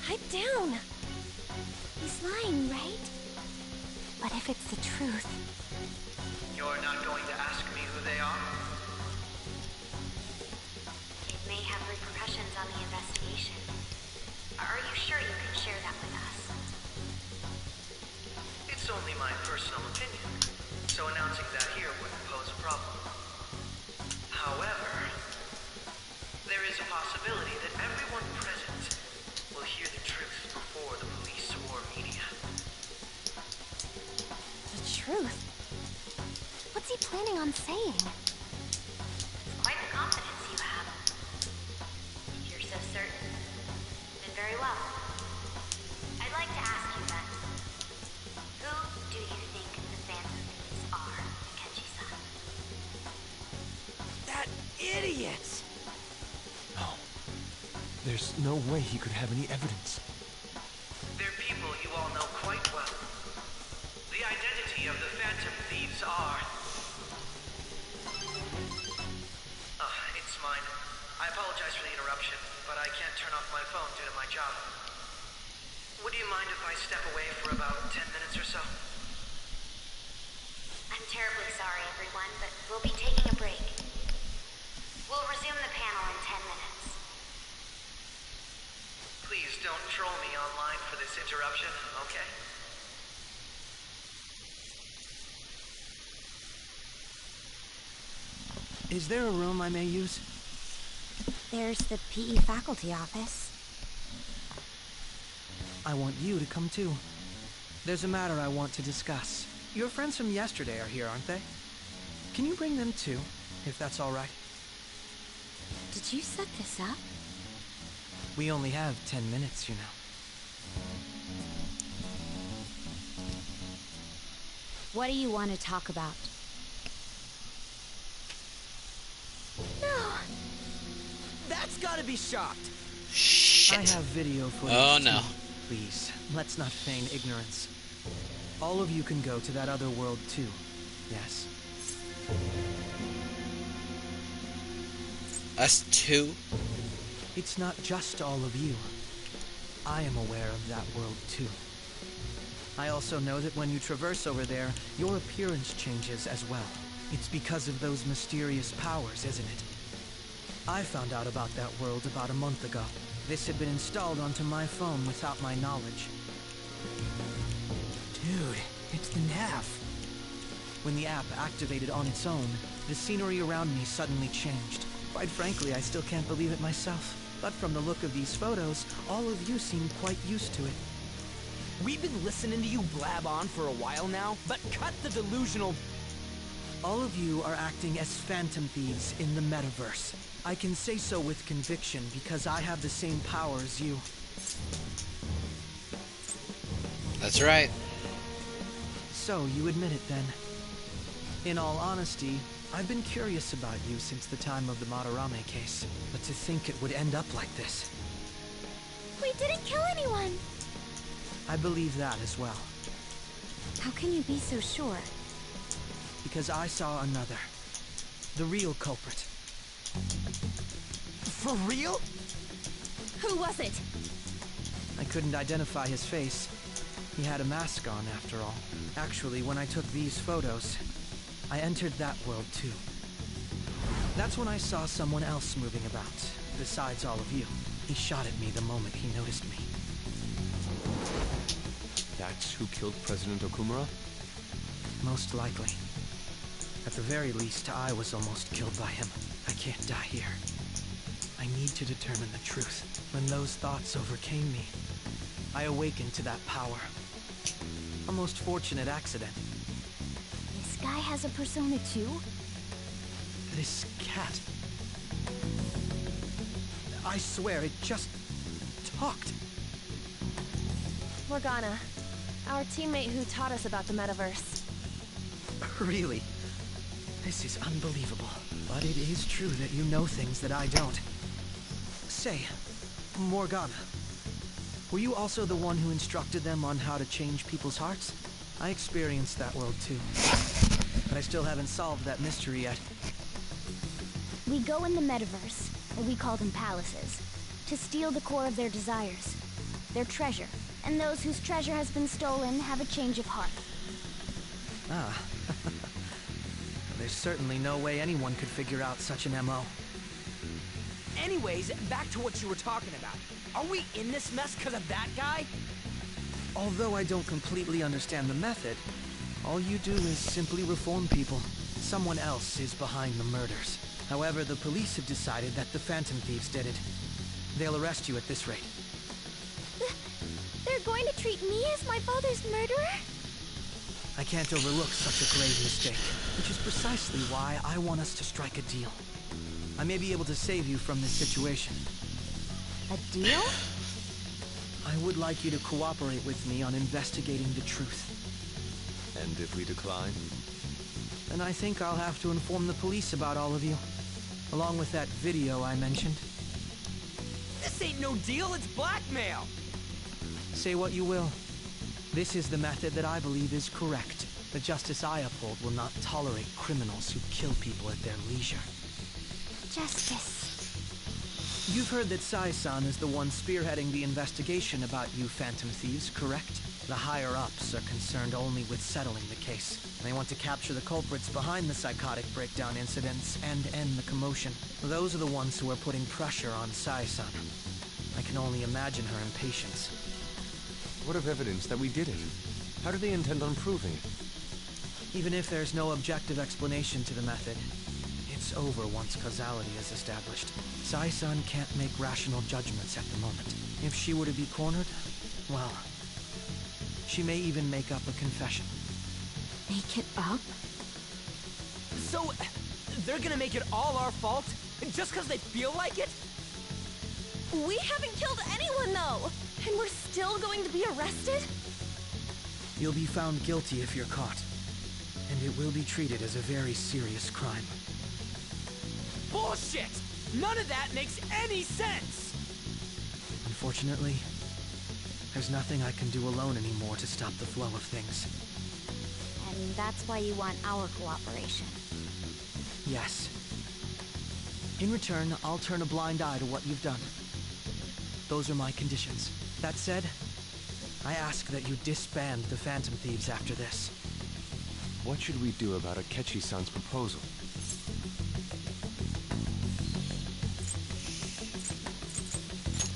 Pipe down. He's lying, right? But if it's the truth... You're not going to ask me who they are? It may have repercussions on the investigation. Are you sure you can share that with us? It's only my personal opinion, so announcing that here wouldn't pose a problem. However, there is a possibility that everyone present will hear the truth before the police or media. The truth? What's he planning on saying? Quite the confidence you have. If you're so certain, then very well. I'd like to ask you then, who do you think the Phantom Thieves are, Akechi-san? That idiot! No. There's no way he could have any evidence. They're people you all know quite well. The identity of the Phantom Thieves are... it's mine. I apologize for the interruption, but I can't turn off my phone due to my job. Would you mind if I step away for about 10 minutes or so? I'm terribly sorry, everyone, but we'll be taking a break. We'll resume the panel in 10 minutes. Please don't troll me online for this interruption, okay? Is there a room I may use? There's the PE faculty office. I want you to come too. There's a matter I want to discuss. Your friends from yesterday are here, aren't they? Can you bring them too, if that's all right? Did you set this up? We only have 10 minutes, you know. What do you want to talk about? No! That's gotta be shocked! Shit. I have video footage. Oh no. Too. Please, let's not feign ignorance. All of you can go to that other world too. Yes? Us too? It's not just all of you. I am aware of that world too. I also know that when you traverse over there, your appearance changes as well. It's because of those mysterious powers, isn't it? I found out about that world about a month ago. This had been installed onto my phone without my knowledge. Dude, it's the nav. When the app activated on its own, the scenery around me suddenly changed. Quite frankly, I still can't believe it myself. But from the look of these photos, all of you seem quite used to it. We've been listening to you blab on for a while now, but cut the delusional... All of you are acting as Phantom Thieves in the metaverse. I can say so with conviction because I have the same power as you. That's right. So, you admit it then. In all honesty, I've been curious about you since the time of the Madarame case. But to think it would end up like this. We didn't kill anyone! I believe that as well. How can you be so sure? Because I saw another. The real culprit. For real? Who was it? I couldn't identify his face. He had a mask on, after all. Actually, when I took these photos, I entered that world too. That's when I saw someone else moving about, besides all of you. He shot at me the moment he noticed me. That's who killed President Okumura? Most likely. At the very least, I was almost killed by him. I can't die here. I need to determine the truth. When those thoughts overcame me, I awakened to that power. A most fortunate accident. This guy has a persona too? This cat. I swear, it just talked. Morgana, our teammate who taught us about the metaverse. Really? This is unbelievable. But it is true that you know things that I don't. Say, Morgana, were you also the one who instructed them on how to change people's hearts? I experienced that world too. But I still haven't solved that mystery yet. We go in the metaverse, or we call them palaces, to steal the core of their desires, their treasure. And those whose treasure has been stolen have a change of heart. Ah. There's certainly no way anyone could figure out such an MO. Anyways, back to what you were talking about. Are we in this mess because of that guy? Although I don't completely understand the method, all you do is simply reform people. Someone else is behind the murders. However, the police have decided that the Phantom Thieves did it. They'll arrest you at this rate. They're going to treat me as my father's murderer? I can't overlook such a grave mistake, which is precisely why I want us to strike a deal. I may be able to save you from this situation. A deal? I would like you to cooperate with me on investigating the truth. And if we decline? Then I think I'll have to inform the police about all of you, along with that video I mentioned. This ain't no deal, it's blackmail! Say what you will. This is the method that I believe is correct. The justice I uphold will not tolerate criminals who kill people at their leisure. Justice. You've heard that Sai-san is the one spearheading the investigation about you Phantom Thieves, correct? The higher-ups are concerned only with settling the case. They want to capture the culprits behind the psychotic breakdown incidents and end the commotion. Those are the ones who are putting pressure on Sai-san. I can only imagine her impatience. What of evidence that we did it? How do they intend on proving it? Even if there's no objective explanation to the method, it's over once causality is established. Sai-san can't make rational judgments at the moment. If she were to be cornered, well, she may even make up a confession. Make it up? So, they're gonna make it all our fault? Just because they feel like it? We haven't killed anyone, though! And we're still going to be arrested? You'll be found guilty if you're caught. And it will be treated as a very serious crime. Bullshit! None of that makes any sense! Unfortunately, there's nothing I can do alone anymore to stop the flow of things. And that's why you want our cooperation. Yes. In return, I'll turn a blind eye to what you've done. Those are my conditions. That said, I ask that you disband the Phantom Thieves after this. What should we do about Akechi-san's proposal?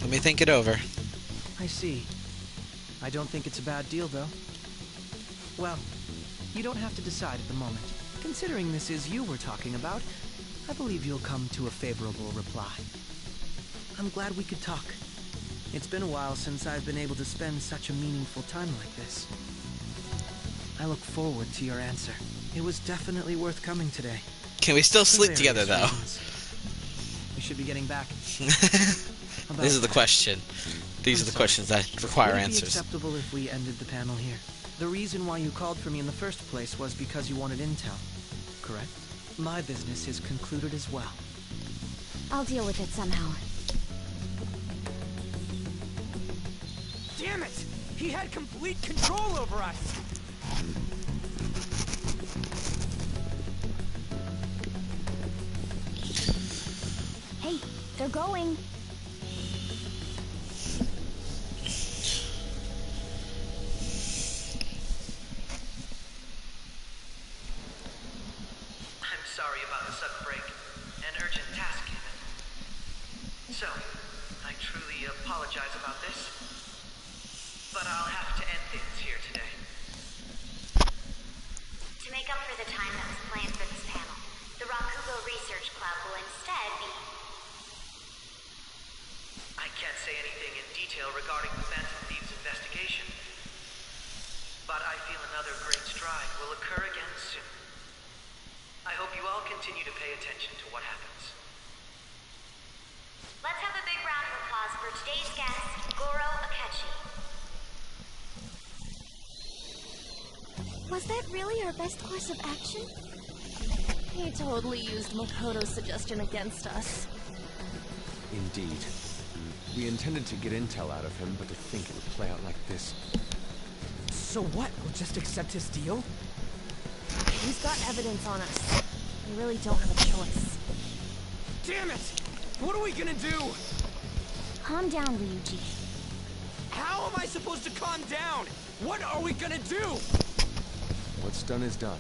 Let me think it over. I see. I don't think it's a bad deal, though. Well, you don't have to decide at the moment. Considering this is you we're talking about, I believe you'll come to a favorable reply. I'm glad we could talk. It's been a while since I've been able to spend such a meaningful time like this. I look forward to your answer. It was definitely worth coming today. Can we still sleep together, though? We should be getting back. This is the question. These are the questions that require answers. Would it be acceptable if we ended the panel here? The reason why you called for me in the first place was because you wanted intel, correct? My business is concluded as well. I'll deal with it somehow. Damn it! He had complete control over us! Hey, they're going. I'm sorry about the sudden break. And So, I truly apologize about this, but I'll have to end things here today. To make up for the time that was planned for this panel, the Rakugo Research Club will instead be... I can't say anything in detail regarding the Phantom Thieves investigation, but I feel another great stride will occur again soon. I hope you all continue to pay attention to what happens. Let's have a big round of applause for today's guest, Goro Akechi. Was that really our best course of action? He totally used Makoto's suggestion against us. Indeed. We intended to get intel out of him, but to think it would play out like this. So what? We'll just accept his deal? He's got evidence on us. We really don't have a choice. Damn it! What are we gonna do? Calm down, Ryuji. How am I supposed to calm down? What are we gonna do? What's done is done.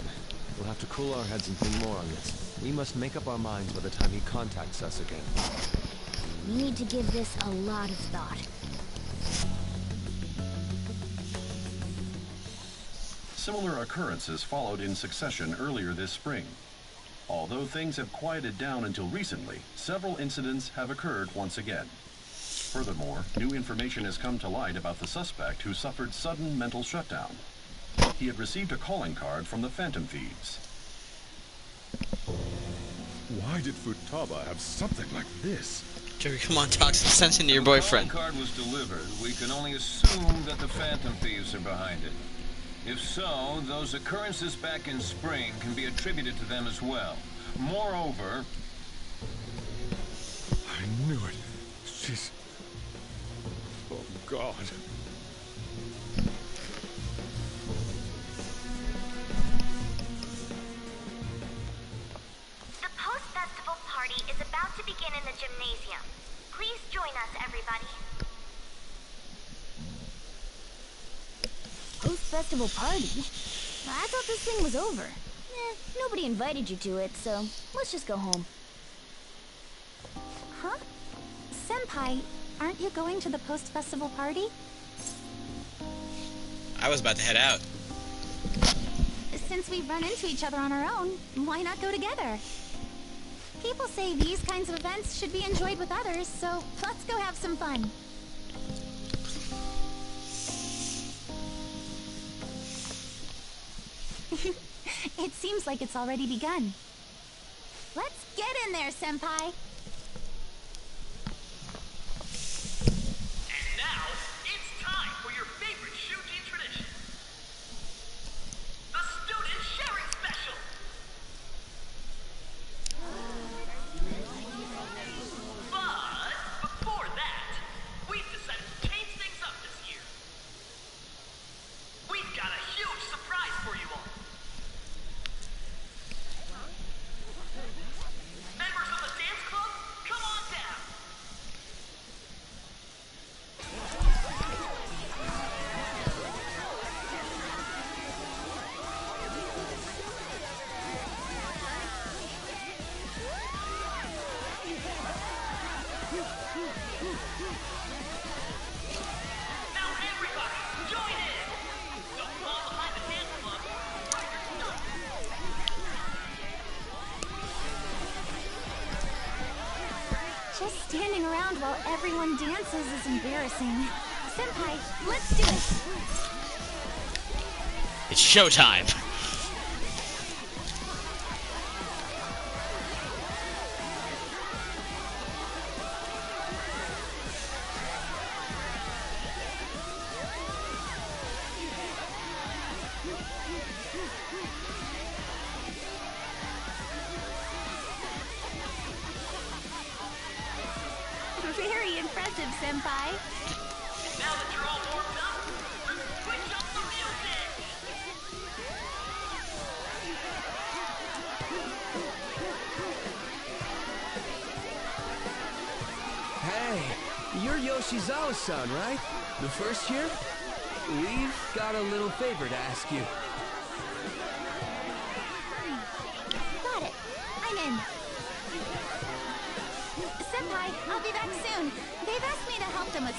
We'll have to cool our heads and think more on this. We must make up our minds by the time he contacts us again. We need to give this a lot of thought. Similar occurrences followed in succession earlier this spring. Although things have quieted down until recently, several incidents have occurred once again. Furthermore, new information has come to light about the suspect who suffered sudden mental shutdown. He had received a calling card from the Phantom Thieves. Why did Futaba have something like this? Jerry, come on, talk some sense into your boyfriend. When the card was delivered, we can only assume that the Phantom Thieves are behind it. If so, those occurrences back in spring can be attributed to them as well. Moreover... I knew it. She's... Oh, God. The post-festival party is about to begin in the gymnasium. Please join us, everybody. Post-festival party? I thought this thing was over. Nobody invited you to it, so let's just go home. Huh? Senpai, aren't you going to the post-festival party? I was about to head out. Since we've run into each other on our own, why not go together? People say these kinds of events should be enjoyed with others, so let's go have some fun. It seems like it's already begun. Let's get in there, Senpai! And now, it's time for your favorite Shuji tradition. The Student Sharing Special! But, before that, we've decided to change things up this year. We've got a huge surprise for you all. Members of the dance club, come on down. Now everybody, join in. Don't fall behind the dance club. Just standing around while everyone dances is embarrassing. Senpai, let's do it! It's showtime. Very impressive, Senpai. Now that you're all warmed up, let's switch up the music. Hey, you're Yoshizawa-san, right? The first year? We've got a little favor to ask you. Got it. I'm in. Senpai, I'll be back soon.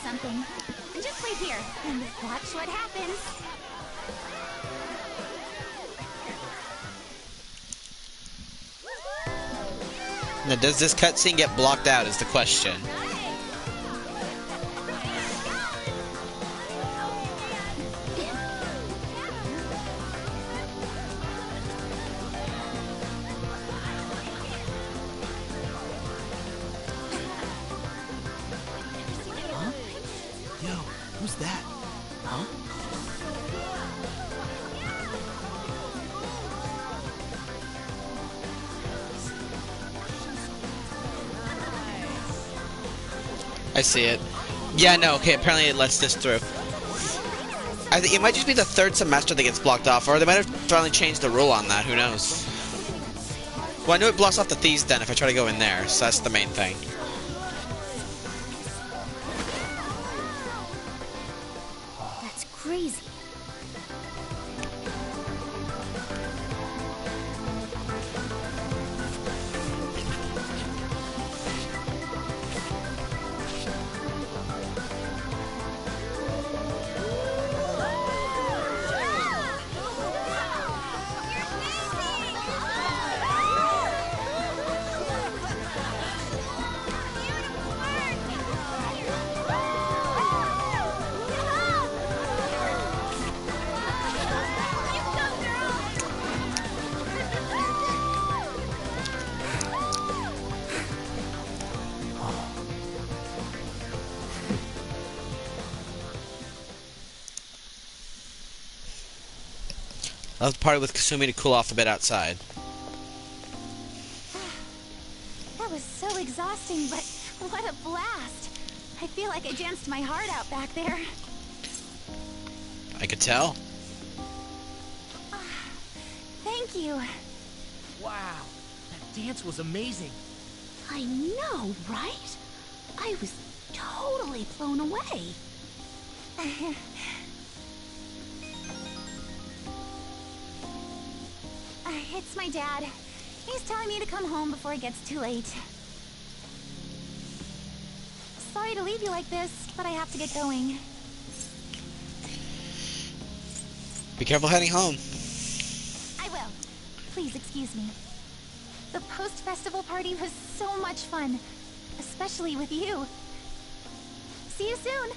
something. Just wait here and watch what happens. Now, does this cutscene get blocked out is the question. Yo, who's that? Huh? I see it. Yeah, no, okay, apparently it lets this through. I think it might just be the third semester that gets blocked off, or they might have finally changed the rule on that, who knows. Well, I know it blocks off the thieves' den if I try to go in there, so that's the main thing. That's crazy. I'll party with Kasumi to cool off a bit outside. That was so exhausting, but what a blast. I feel like I danced my heart out back there. I could tell. Thank you. Wow, that dance was amazing. I know, right? I was totally blown away. It's my dad. He's telling me to come home before it gets too late. Sorry to leave you like this, but I have to get going. Be careful heading home. I will. Please excuse me. The post-festival party was so much fun, especially with you. See you soon.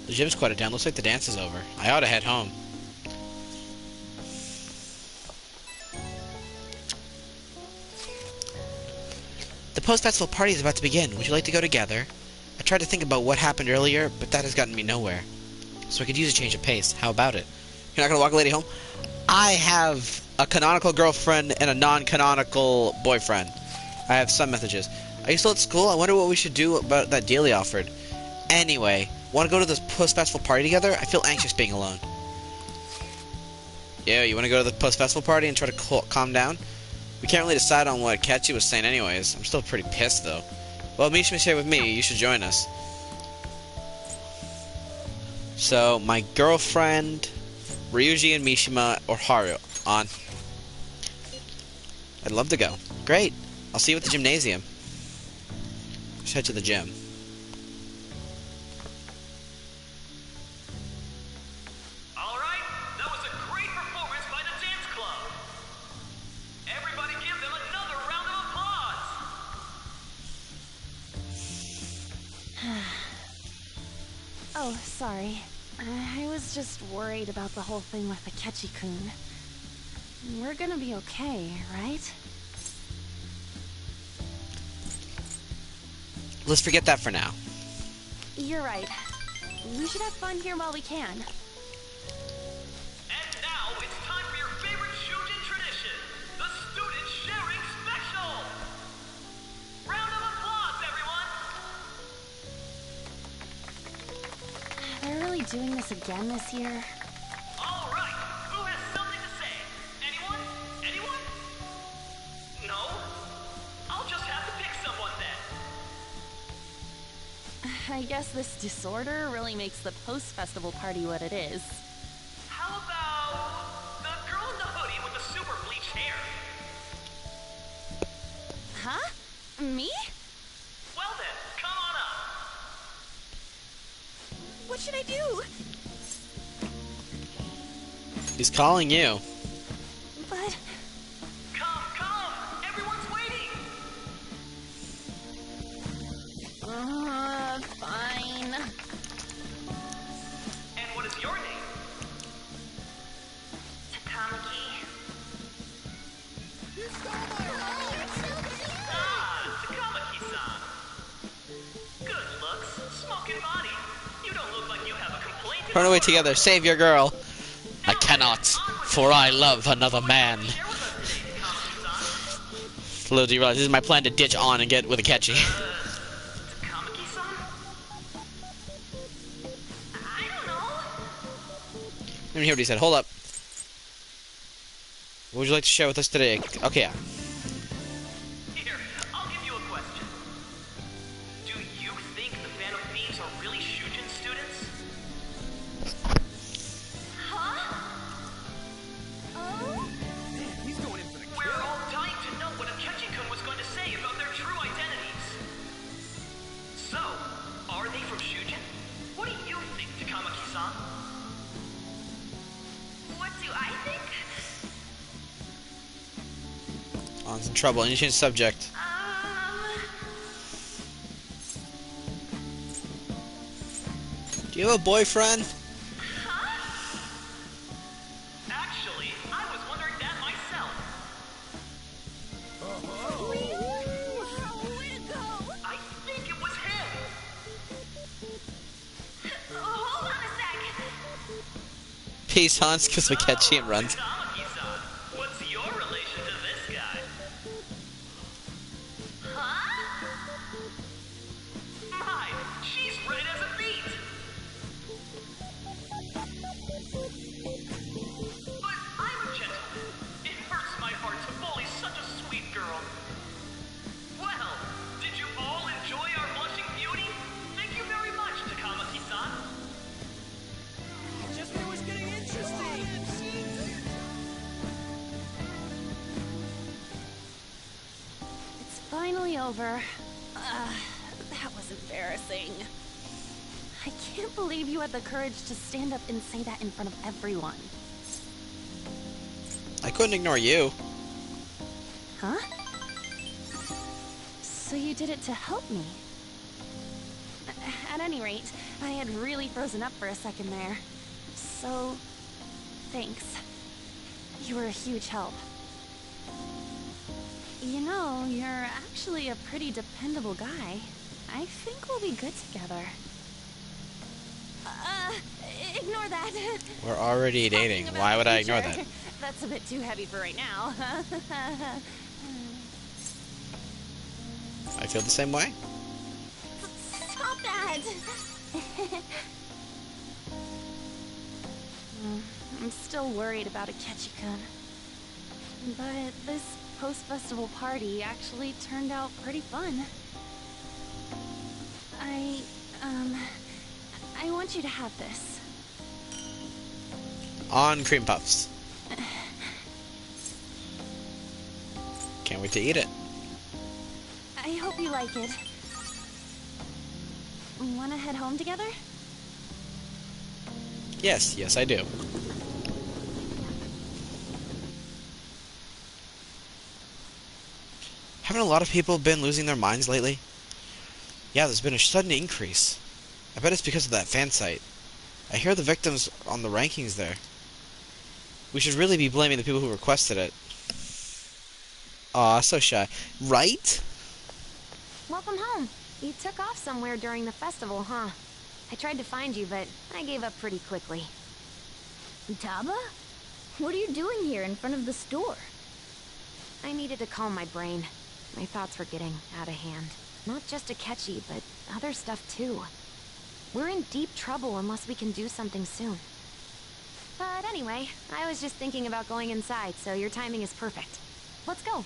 The gym's quieted down. Looks like the dance is over. I ought to head home. The post-festival party is about to begin. Would you like to go together? I tried to think about what happened earlier, but that has gotten me nowhere. So I could use a change of pace. How about it? You're not going to walk a lady home? I have a canonical girlfriend and a non-canonical boyfriend. I have some messages. Are you still at school? I wonder what we should do about that deal he offered. Anyway, want to go to this post-festival party together? I feel anxious being alone. Yeah, you want to go to the post-festival party and try to calm down? We can't really decide on what Ketchy was saying anyways. I'm still pretty pissed, though. Well, Mishima's here with me. You should join us. So, my girlfriend, Ryuji and Mishima, or Haru, on. I'd love to go. Great. I'll see you at the gymnasium. Let's head to the gym. Oh, sorry. I was just worried about the whole thing with Akechi-kun. We're gonna be okay, right? Let's forget that for now. You're right. We should have fun here while we can. And now it's time for your favorite Shujin tradition, the Student Sharing Special! Round of applause, everyone! They're really doing this again this year? All right, who has something to say? Anyone? Anyone? No? I'll just have to pick someone then. I guess this disorder really makes the post-festival party what it is. How about the girl in the hoodie with the super bleached hair? Me? Well then, come on up. What should I do? He's calling you. But... Come! Everyone's waiting! Fine. And what is your name? Takamaki. Takamaki-san. Good looks, smoking body. You don't look like you have a complaint. Run away together. Save your girl. I cannot, for I love another man. Little do you realize, this is my plan to ditch on and get with Akechi. Takamaki-san? I don't know. Let me hear what he said. Hold up. What would you like to share with us today? Okay, yeah. Here, I'll give you a question. Do you think the Phantom Thieves are really Shujin students? He's going in for the We're all dying to know what Akechi-kun was going to say about their true identities. So, are they from Shujin? What do you think, Takamaki-san? What do I think? On's in trouble. I need to change the subject. Do you have a boyfriend? Actually, I was wondering that myself. Way to go! I think it was him. Hold on a sec. Peace, Hans gives Akechi and runs. Takamaki-san, what's your relation to this guy? My, she's right as a beat. But I'm a gentleman. It hurts my heart to bully such a sweet girl. Well, did you all enjoy our blushing beauty? Thank you very much, Takamaki-san. Just knew it was getting interesting. It's finally over. That was embarrassing. I can't believe you had the courage to stand up and say that in front of everyone. I couldn't ignore you. Huh? So you did it to help me? At any rate, I had really frozen up for a second there. So, thanks. You were a huge help. You know, you're actually a pretty dependable guy. I think we'll be good together. Ignore that. We're already dating. Talking Why about would the I ignore future. that? That's a bit too heavy for right now. I feel the same way. Stop that! I'm still worried about Akechi-kun. But this post-festival party actually turned out pretty fun. I want you to have this. On cream puffs. Can't wait to eat it. I hope you like it. Wanna head home together? Yes, I do. Haven't a lot of people been losing their minds lately? Yeah, there's been a sudden increase. I bet it's because of that fan site. I hear the victims on the rankings there. We should really be blaming the people who requested it. Aw, so shy. Right? Welcome home. You took off somewhere during the festival, huh? I tried to find you, but I gave up pretty quickly. Taba? What are you doing here in front of the store? I needed to calm my brain. My thoughts were getting out of hand. Not just Akechi, but other stuff too. We're in deep trouble unless we can do something soon. But anyway, I was just thinking about going inside, so your timing is perfect. Let's go.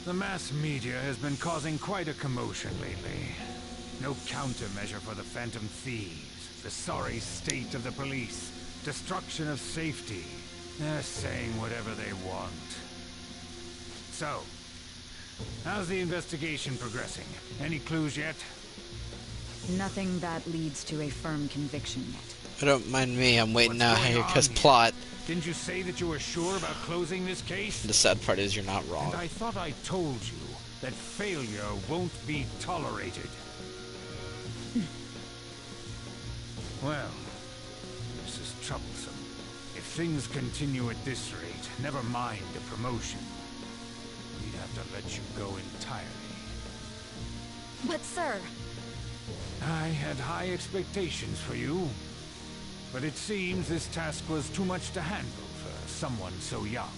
The mass media has been causing quite a commotion lately. No countermeasure for the Phantom Thieves, the sorry state of the police, destruction of safety. They're saying whatever they want. So, how's the investigation progressing? Any clues yet? Nothing that leads to a firm conviction yet. I don't mind me, I'm waiting now What's here going because on here? plot. Didn't you say that you were sure about closing this case? The sad part is you're not wrong. And I thought I told you that failure won't be tolerated. Well, this is troublesome. If things continue at this rate, never mind a promotion. We'd have to let you go entirely. But sir... I had high expectations for you. But it seems this task was too much to handle for someone so young.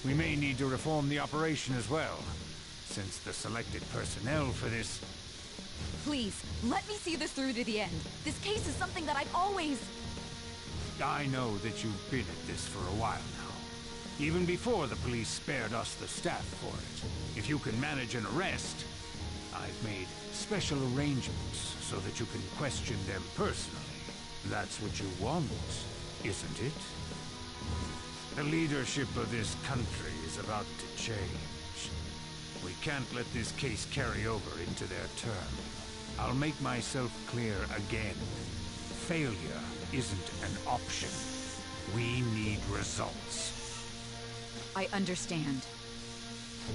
We may need to reform the operation as well, since the selected personnel for this... Please, let me see this through to the end. This case is something that I've always... I know that you've been at this for a while now. Even before the police spared us the staff for it. If you can manage an arrest, I've made special arrangements so that you can question them personally. That's what you want, isn't it? The leadership of this country is about to change. We can't let this case carry over into their term. I'll make myself clear again. Failure isn't an option. We need results. I understand.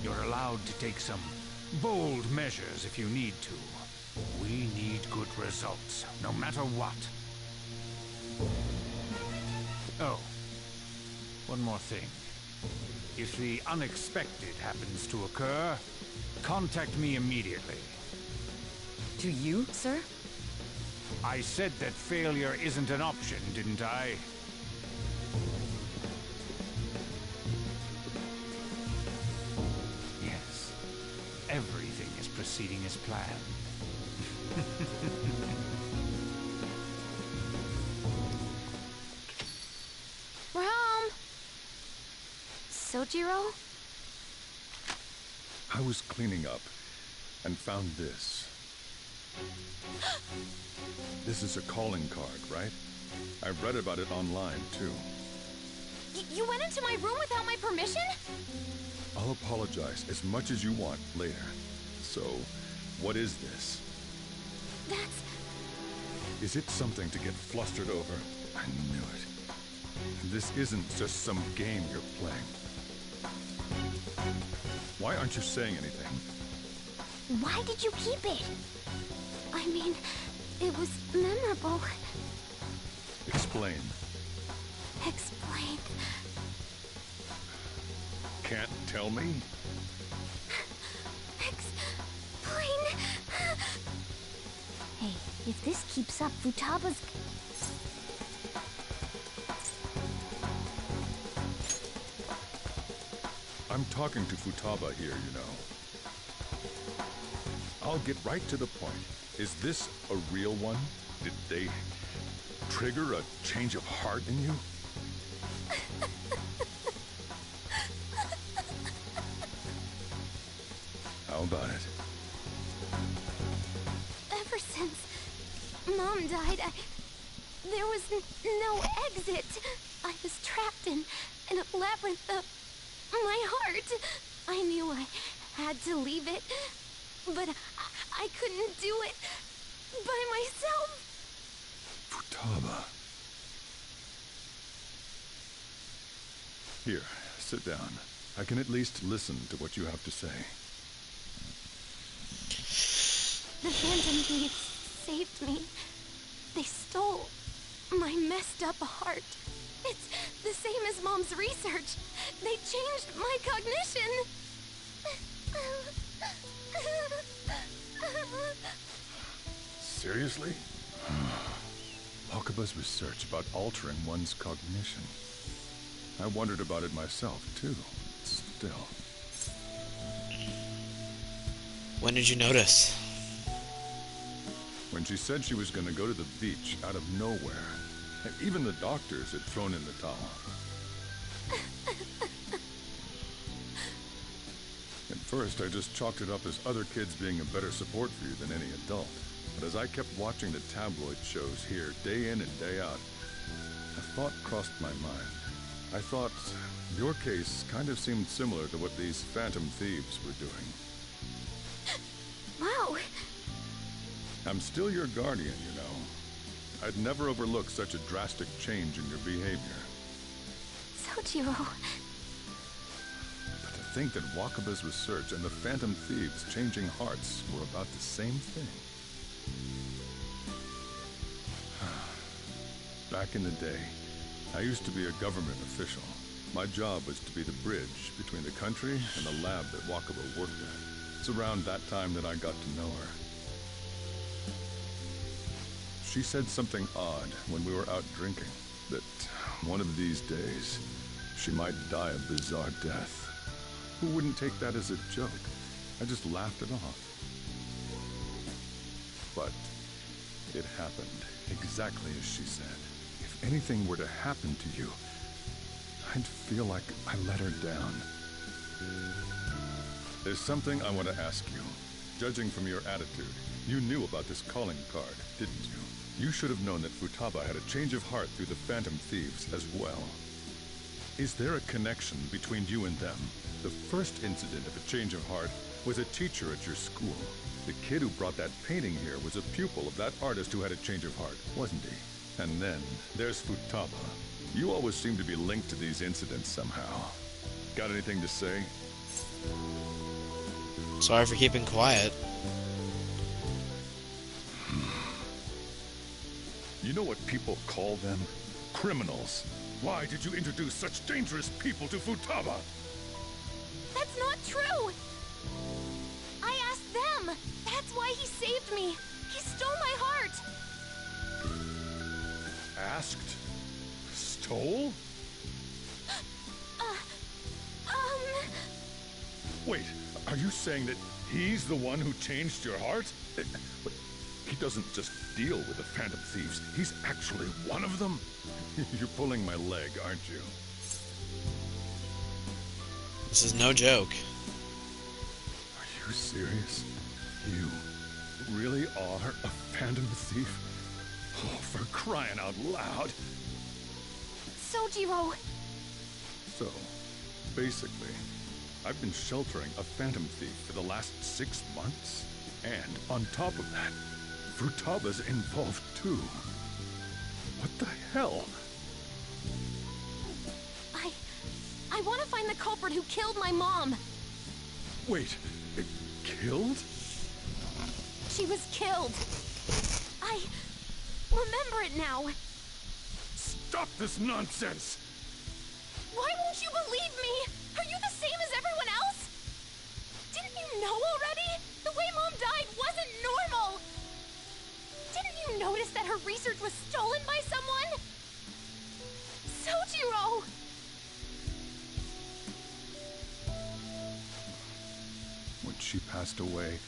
You're allowed to take some bold measures if you need to. We need good results, no matter what. Oh, one more thing. If the unexpected happens to occur, contact me immediately. To you, sir? I said that failure isn't an option, didn't I? Yes. Everything is proceeding as planned. We're home. Sojiro? I was cleaning up and found this. This is a calling card, right? I read about it online, too. You went into my room without my permission? I'll apologize as much as you want later. So, what is this? That's... Is it something to get flustered over? I knew it. This isn't just some game you're playing. Why aren't you saying anything? Why did you keep it? I mean, it was memorable. Explain. Explain. Can't tell me? Explain. Hey, if this keeps up, Futaba's... I'm talking to Futaba here, you know. I'll get right to the point. Is this a real one? Did they trigger a change of heart in you? How about it? Ever since Mom died, there was no exit. I was trapped in a labyrinth of my heart. I knew I had to leave it, but I couldn't do it by myself. Futaba. Here, sit down. I can at least listen to what you have to say. The Phantom Thieves saved me. They stole my messed up heart. It's the same as Mom's research. They changed my cognition. Seriously? Okaba's research about altering one's cognition. I wondered about it myself, too. Still. When did you notice? When she said she was going to go to the beach out of nowhere. Even the doctors had thrown in the towel. At first, I just chalked it up as other kids being a better support for you than any adult. But as I kept watching the tabloid shows here day in and day out, a thought crossed my mind. I thought your case kind of seemed similar to what these Phantom Thieves were doing. Wow. I'm still your guardian, you know. I'd never overlook such a drastic change in your behavior. Sojiro. But to think that Wakaba's research and the Phantom Thieves changing hearts were about the same thing. Back in the day, I used to be a government official. My job was to be the bridge between the country and the lab that Wakaba worked at. It's around that time that I got to know her. She said something odd when we were out drinking, that one of these days, she might die a bizarre death. Who wouldn't take that as a joke? I just laughed it off. But it happened exactly as she said. If anything were to happen to you, I'd feel like I let her down. There's something I want to ask you. Judging from your attitude, you knew about this calling card, didn't you? You should have known that Futaba had a change of heart through the Phantom Thieves as well. Is there a connection between you and them? The first incident of a change of heart was a teacher at your school. The kid who brought that painting here was a pupil of that artist who had a change of heart, wasn't he? And then there's Futaba. You always seem to be linked to these incidents somehow. Got anything to say? Sorry for keeping quiet. You know what people call them? Criminals. Why did you introduce such dangerous people to Futaba? That's not true! I asked them! That's why he saved me! He stole my heart! Asked? Stole? Wait, are you saying that he's the one who changed your heart? But he doesn't just deal with the Phantom Thieves. He's actually one of them? You're pulling my leg, aren't you? This is no joke. Are you serious? You really are a Phantom Thief? Oh, for crying out loud. Sojiro! So, basically, I've been sheltering a Phantom Thief for the last 6 months. And on top of that, Futaba's involved too. What the hell? I want to find the culprit who killed my mom. Wait, killed? She was killed. I remember it now. Stop this nonsense! Why won't you believe me? Are you the same as everyone else? Didn't you know already? The way Mom died wasn't normal. Didn't you notice that her research was stolen by someone? Sojiro! When she passed away,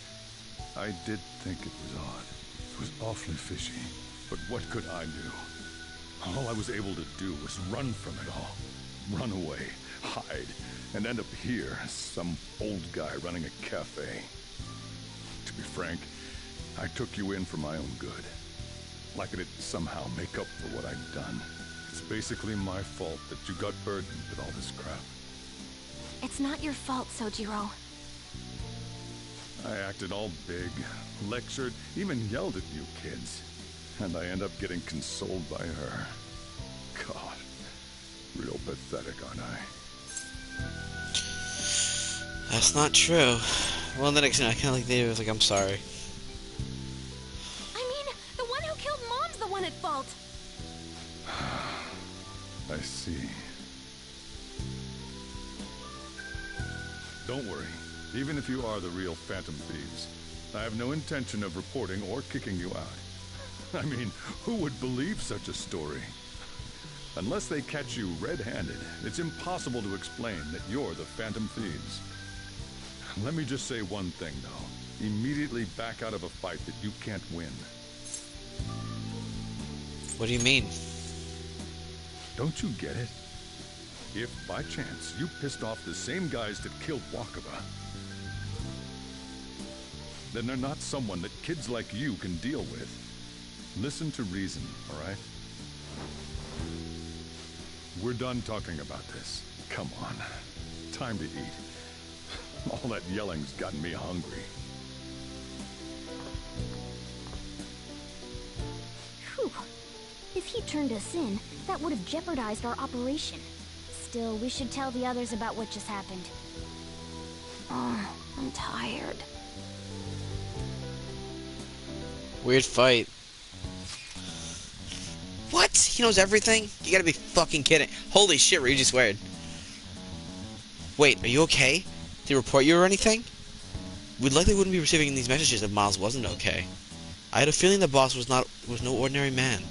I did think it was odd. It was awfully fishy. But what could I do? All I was able to do was run from it all. Run away, hide, and end up here as some old guy running a cafe. To be frank, I took you in for my own good. Like it'd somehow make up for what I'd done. It's basically my fault that you got burdened with all this crap. It's not your fault, Sojiro. I acted all big, lectured, even yelled at you kids. And I end up getting consoled by her. God, real pathetic, aren't I? That's not true. Well, then I kind of like they was like, I'm sorry. I mean, the one who killed Mom's the one at fault. I see. Don't worry. Even if you are the real Phantom Thieves, I have no intention of reporting or kicking you out. I mean, who would believe such a story? Unless they catch you red-handed, it's impossible to explain that you're the Phantom Thieves. Let me just say one thing, though. Immediately back out of a fight that you can't win. What do you mean? Don't you get it? If, by chance, you pissed off the same guys that killed Wakaba, then they're not someone that kids like you can deal with. Listen to reason, all right? we're done talking about this. Come on. Time to eat. All that yelling's gotten me hungry. Whew. If he turned us in, that would have jeopardized our operation. Still, we should tell the others about what just happened. Oh, I'm tired. Weird fight. What? He knows everything? You gotta be fucking kidding. Holy shit, Ryuji sweared. Wait, are you okay? Did he report you or anything? We likely wouldn't be receiving these messages if Miles wasn't okay. I had a feeling the boss was no ordinary man.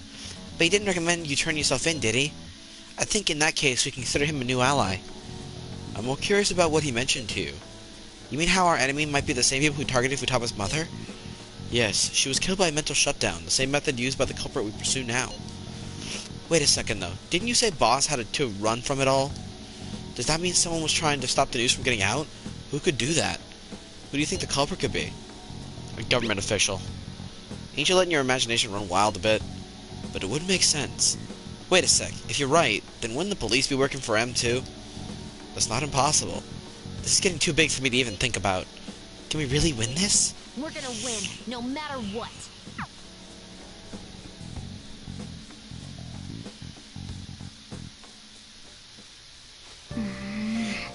But he didn't recommend you turn yourself in, did he? I think in that case we can consider him a new ally. I'm more curious about what he mentioned to you. You mean how our enemy might be the same people who targeted Futaba's mother? Yes, she was killed by a mental shutdown, the same method used by the culprit we pursue now. Wait a second though, didn't you say Boss had to run from it all? Does that mean someone was trying to stop the news from getting out? Who could do that? Who do you think the culprit could be? A government official. Ain't you letting your imagination run wild a bit? But it would make sense. Wait a sec, if you're right, then wouldn't the police be working for M too? That's not impossible. This is getting too big for me to even think about. Can we really win this? We're gonna win, no matter what.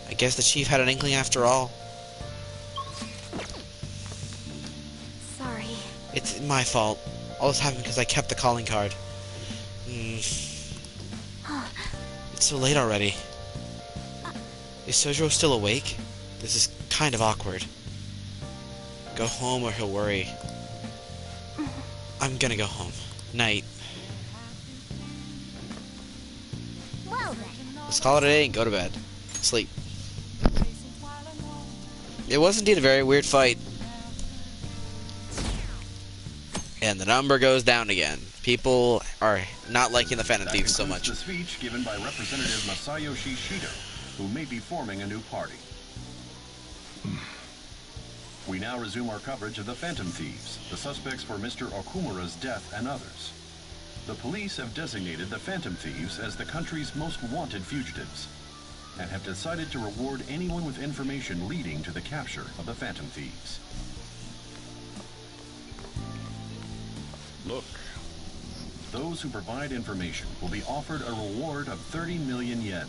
I guess the chief had an inkling after all. Sorry. It's my fault. All this happened because I kept the calling card. It's so late already. Is Sojiro still awake? This is kind of awkward. Go home or he'll worry. I'm gonna go home. Night. Well then. Let's call it a day and go to bed. Sleep. It was indeed a very weird fight. And the number goes down again. People are not liking the Phantom Thieves so much. The speech given by Representative Masayoshi Shido, who may be forming a new party. We now resume our coverage of the Phantom Thieves, the suspects for Mr. Okumura's death and others. The police have designated the Phantom Thieves as the country's most wanted fugitives, and have decided to reward anyone with information leading to the capture of the Phantom Thieves. Look. Those who provide information will be offered a reward of 30 million yen.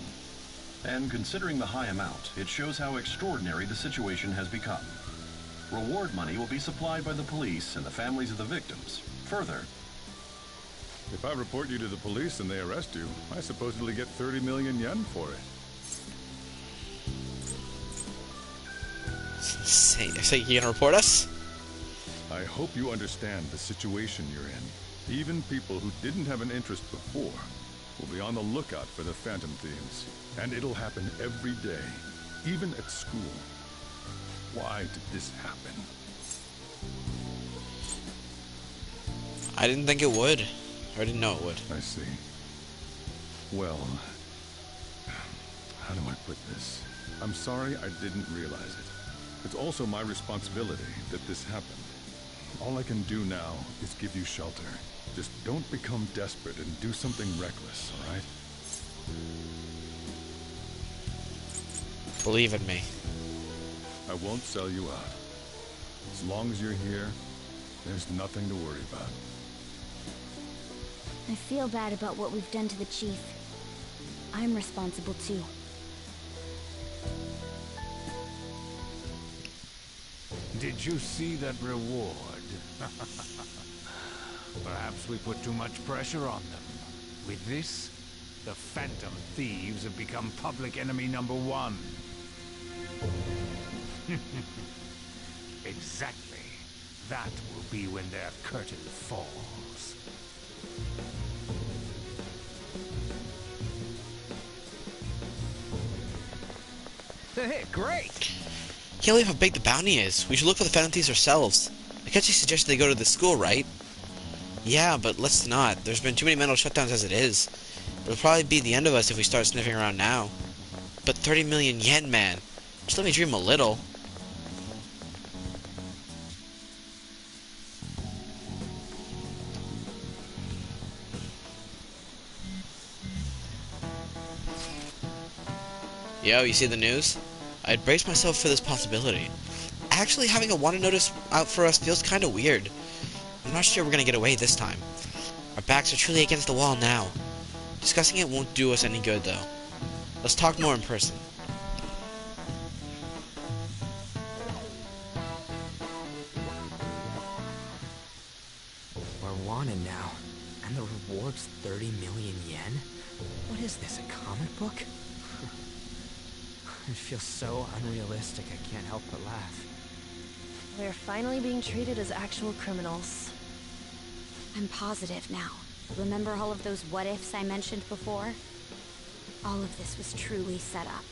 And considering the high amount, it shows how extraordinary the situation has become. Reward money will be supplied by the police and the families of the victims. Further, if I report you to the police and they arrest you, I supposedly get 30 million yen for it. So you gonna report us? I hope you understand the situation you're in. Even people who didn't have an interest before will be on the lookout for the Phantom Thieves. And it'll happen every day, even at school. Why did this happen? I didn't think it would. I didn't know it would. I see. Well, how do I put this? I'm sorry I didn't realize it. It's also my responsibility that this happened. All I can do now is give you shelter. Just don't become desperate and do something reckless, all right? Believe in me. I won't sell you out. As long as you're here, there's nothing to worry about. I feel bad about what we've done to the chief. I'm responsible too. Did you see that reward? Perhaps we put too much pressure on them. With this, the Phantom Thieves have become public enemy #1. Exactly. That will be when their curtain falls. Hey, great! Can't believe how big the bounty is. We should look for the Phantom Thieves ourselves. Akechi suggested they go to the school, right? Yeah, but let's not. There's been too many mental shutdowns as it is. It'll probably be the end of us if we start sniffing around now. But 30 million yen, man. Just let me dream a little. Yo, you see the news? I'd braced myself for this possibility. Actually, having a wanted notice out for us feels kinda weird. I'm not sure we're gonna get away this time. Our backs are truly against the wall now. Discussing it won't do us any good, though. Let's talk more in person. We're wanted now, and the reward's 30 million yen? What is this, a comic book? It feels so unrealistic I can't help but laugh. We're finally being treated as actual criminals. I'm positive now. Remember all of those what-ifs I mentioned before? All of this was truly set up.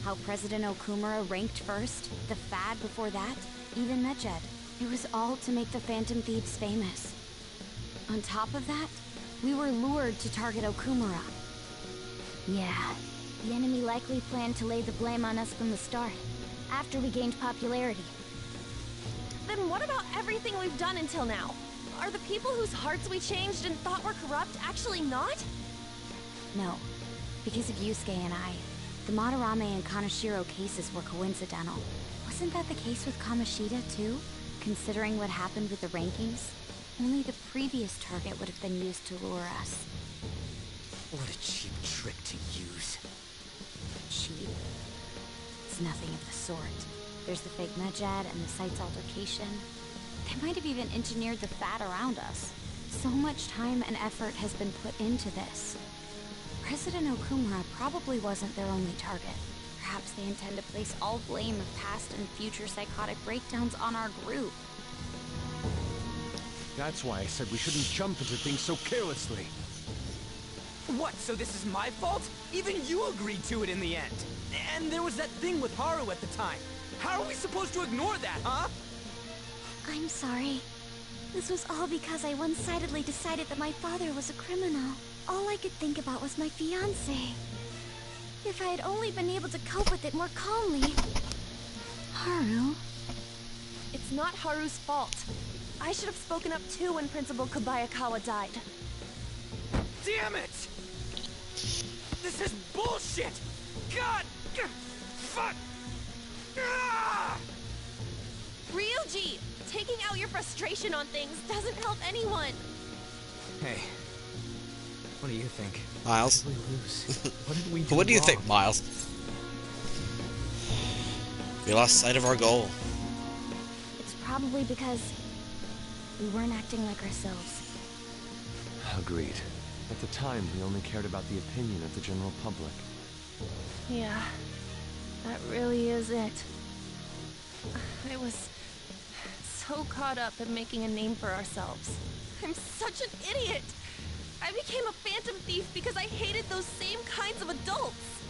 How President Okumura ranked first, the Fad before that, even Medjed. It was all to make the Phantom Thieves famous. On top of that, we were lured to target Okumura. Yeah, the enemy likely planned to lay the blame on us from the start, after we gained popularity. Then what about everything we've done until now? Are the people whose hearts we changed and thought were corrupt actually not? No, because of Yusuke and I, the Madarame and Kaneshiro cases were coincidental. Wasn't that the case with Kamoshida, too? Considering what happened with the rankings, only the previous target would have been used to lure us. What a cheap trick to use. Cheap? It's nothing of the sort. There's the fake Medjed and the site's altercation. They might have even engineered the Fat around us. So much time and effort has been put into this. President Okumura probably wasn't their only target. Perhaps they intend to place all blame of past and future psychotic breakdowns on our group. That's why I said we shouldn't jump into things so carelessly. What, so this is my fault? Even you agreed to it in the end. And there was that thing with Haru at the time. How are we supposed to ignore that, huh? I'm sorry. This was all because I one-sidedly decided that my father was a criminal. All I could think about was my fiancé. If I had only been able to cope with it more calmly... Haru? It's not Haru's fault. I should have spoken up too when Principal Kobayakawa died. Damn it! This is bullshit! God! Fuck! Ah! Ryuji! Taking out your frustration on things doesn't help anyone! Hey, what do you think? Miles? What did we lose? What did we do What do you wrong? think, Miles? We lost sight of our goal. It's probably because we weren't acting like ourselves. Agreed. At the time, we only cared about the opinion of the general public. Yeah, that really is it. I was so caught up in making a name for ourselves. I'm such an idiot! I became a phantom thief because I hated those same kinds of adults!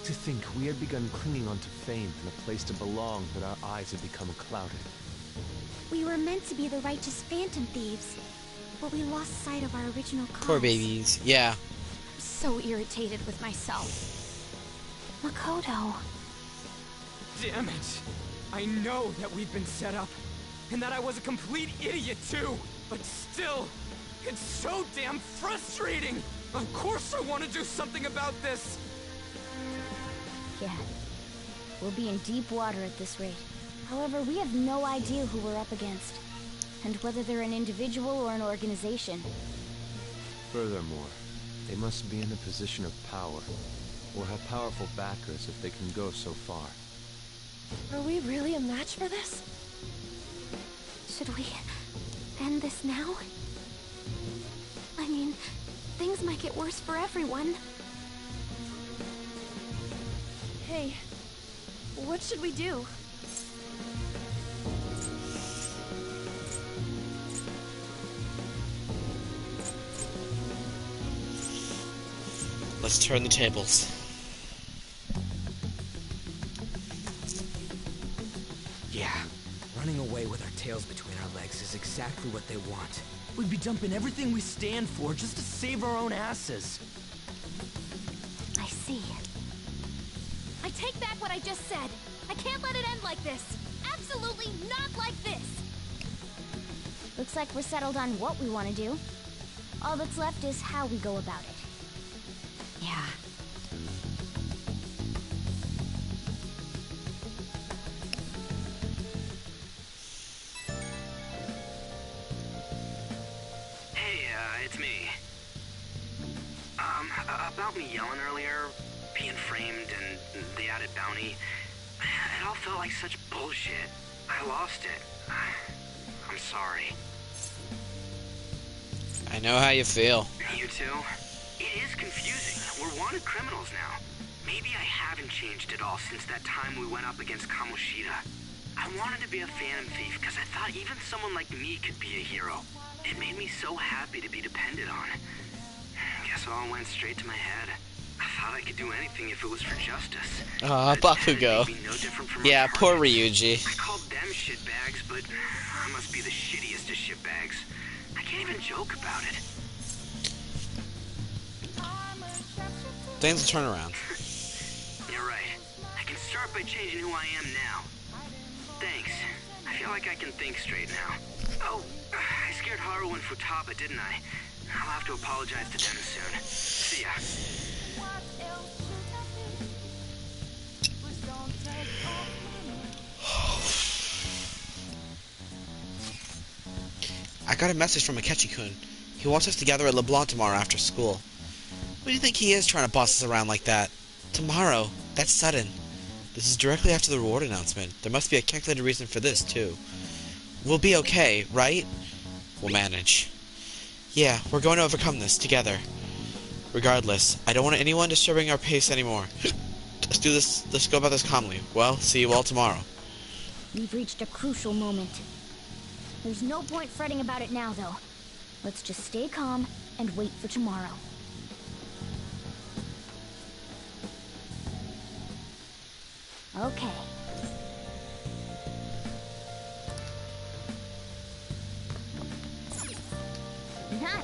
To think we had begun clinging onto fame and a place to belong, but our eyes had become clouded. We were meant to be the righteous phantom thieves, but we lost sight of our original cause. Poor babies. Yeah. I'm so irritated with myself. Makoto. Damn it! I know that we've been set up, and that I was a complete idiot too, but still, it's so damn frustrating! Of course I want to do something about this! Yeah. We'll be in deep water at this rate. However, we have no idea who we're up against, and whether they're an individual or an organization. Furthermore, they must be in a position of power, or have powerful backers if they can go so far. Are we really a match for this? Should we end this now? I mean, things might get worse for everyone. Hey, what should we do? Let's turn the tables. Yeah, running away with our tails between our legs is exactly what they want. We'd be dumping everything we stand for just to save our own asses. I see. I take back what I just said. I can't let it end like this. Absolutely not like this. Looks like we're settled on what we want to do. All that's left is how we go about it. Yeah. about me yelling earlier, being framed, and the added bounty, it all felt like such bullshit. I lost it. I'm sorry. I know how you feel. You too? It is confusing. We're wanted criminals now. Maybe I haven't changed at all since that time we went up against Kamoshida. I wanted to be a Phantom Thief because I thought even someone like me could be a hero. It made me so happy to be depended on. Guess it all went straight to my head. I thought I could do anything if it was for justice. Aw, Bakugo. No different from Yeah, poor Ryuji. I called them shitbags, but I must be the shittiest of shitbags. I can't even joke about it. Things will turn around. You're right. I can start by changing who I am now. Thanks. I feel like I can think straight now. Oh, I scared Haru and Futaba, didn't I? I'll have to apologize to them soon. See ya. I got a message from Akechi-kun. He wants us to gather at LeBlanc tomorrow after school. What do you think he is trying to boss us around like that? Tomorrow? That's sudden. This is directly after the reward announcement. There must be a calculated reason for this, too. We'll be okay, right? We'll manage. Yeah, we're going to overcome this, together. Regardless, I don't want anyone disturbing our pace anymore. Let's go about this calmly. Well, see you all tomorrow. We've reached a crucial moment. There's no point fretting about it now, though. Let's just stay calm and wait for tomorrow. Okay. Nice.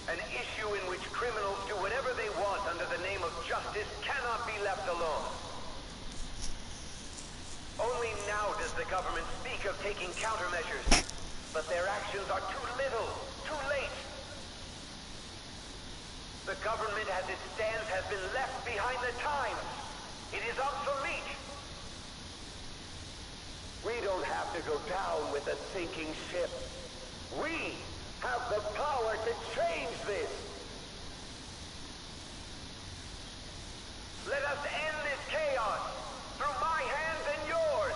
An issue in which criminals do whatever they want under the name of justice cannot be left alone. Only now does the government speak of taking countermeasures, but their actions are too little, too late. The government as it stands has been left behind the times. It is obsolete. We don't have to go down with a sinking ship. We have the power to change this. Let us end this chaos through my hands and yours.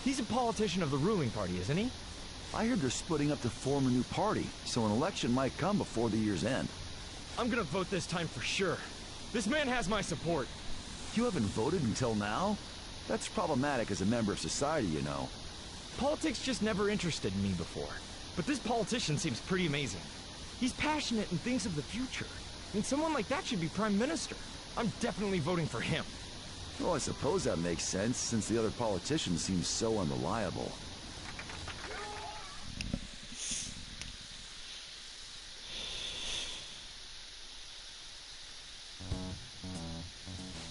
He's a politician of the ruling party, isn't he? I heard they're splitting up to form a new party, so an election might come before the year's end. I'm gonna vote this time for sure. This man has my support. You haven't voted until now? That's problematic as a member of society, you know. Politics just never interested me before. But this politician seems pretty amazing. He's passionate and thinks of the future. I mean, someone like that should be prime minister. I'm definitely voting for him. Well, I suppose that makes sense, since the other politicians seem so unreliable.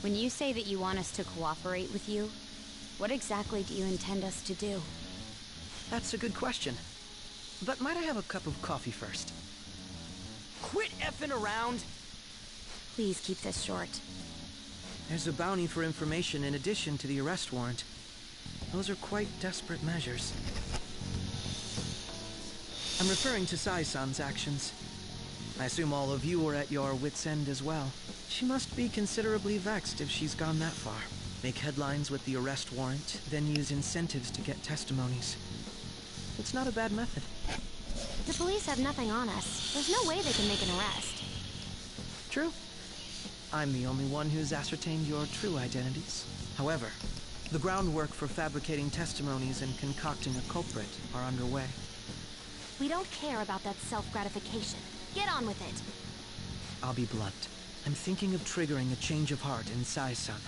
When you say that you want us to cooperate with you, what exactly do you intend us to do? That's a good question. But might I have a cup of coffee first? Quit effing around! Please keep this short. There's a bounty for information in addition to the arrest warrant. Those are quite desperate measures. I'm referring to Sai-san's actions. I assume all of you are at your wits' end as well. She must be considerably vexed if she's gone that far. Make headlines with the arrest warrant, then use incentives to get testimonies. It's not a bad method. The police have nothing on us. There's no way they can make an arrest. True. I'm the only one who's ascertained your true identities. However, the groundwork for fabricating testimonies and concocting a culprit are underway. We don't care about that self-gratification. Get on with it. I'll be blunt. I'm thinking of triggering a change of heart in Sai-san.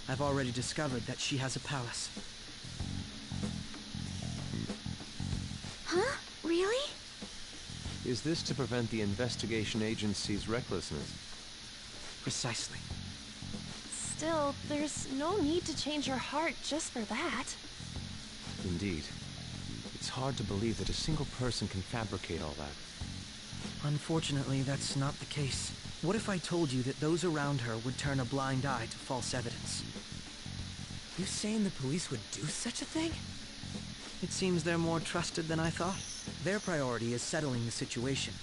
I've already discovered that she has a palace. Huh? Really? Is this to prevent the investigation agency's recklessness? Precisely. Still, there's no need to change your heart just for that. Indeed. It's hard to believe that a single person can fabricate all that. Unfortunately, that's not the case. What if I told you that those around her would turn a blind eye to false evidence? You saying the police would do such a thing? It seems they're more trusted than I thought. Their priority is settling the situation.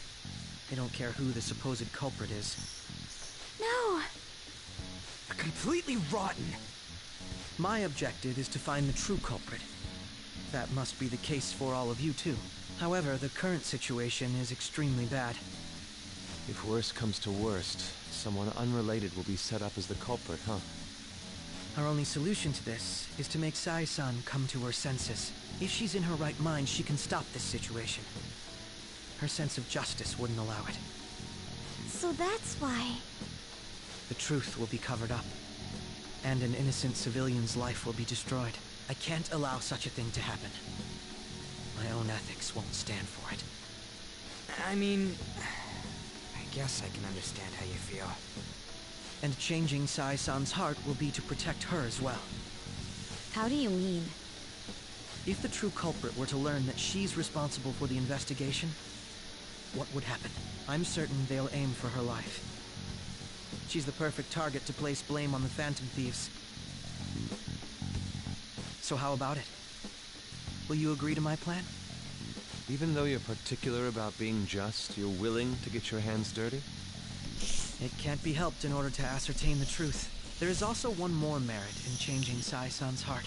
They don't care who the supposed culprit is. No! Completely rotten. My objective is to find the true culprit. That must be the case for all of you too. However, the current situation is extremely bad. If worst comes to worst, someone unrelated will be set up as the culprit, huh? Our only solution to this is to make Sai-san come to her senses. If she's in her right mind, she can stop this situation. Her sense of justice wouldn't allow it. So that's why... The truth will be covered up, and an innocent civilian's life will be destroyed. I can't allow such a thing to happen. My own ethics won't stand for it. I mean... I guess I can understand how you feel. And changing Sai-san's heart will be to protect her as well. How do you mean? If the true culprit were to learn that she's responsible for the investigation, what would happen? I'm certain they'll aim for her life. She's the perfect target to place blame on the Phantom Thieves. So how about it? Will you agree to my plan? Even though you're particular about being just, you're willing to get your hands dirty? It can't be helped in order to ascertain the truth. There is also one more merit in changing Sai-san's heart.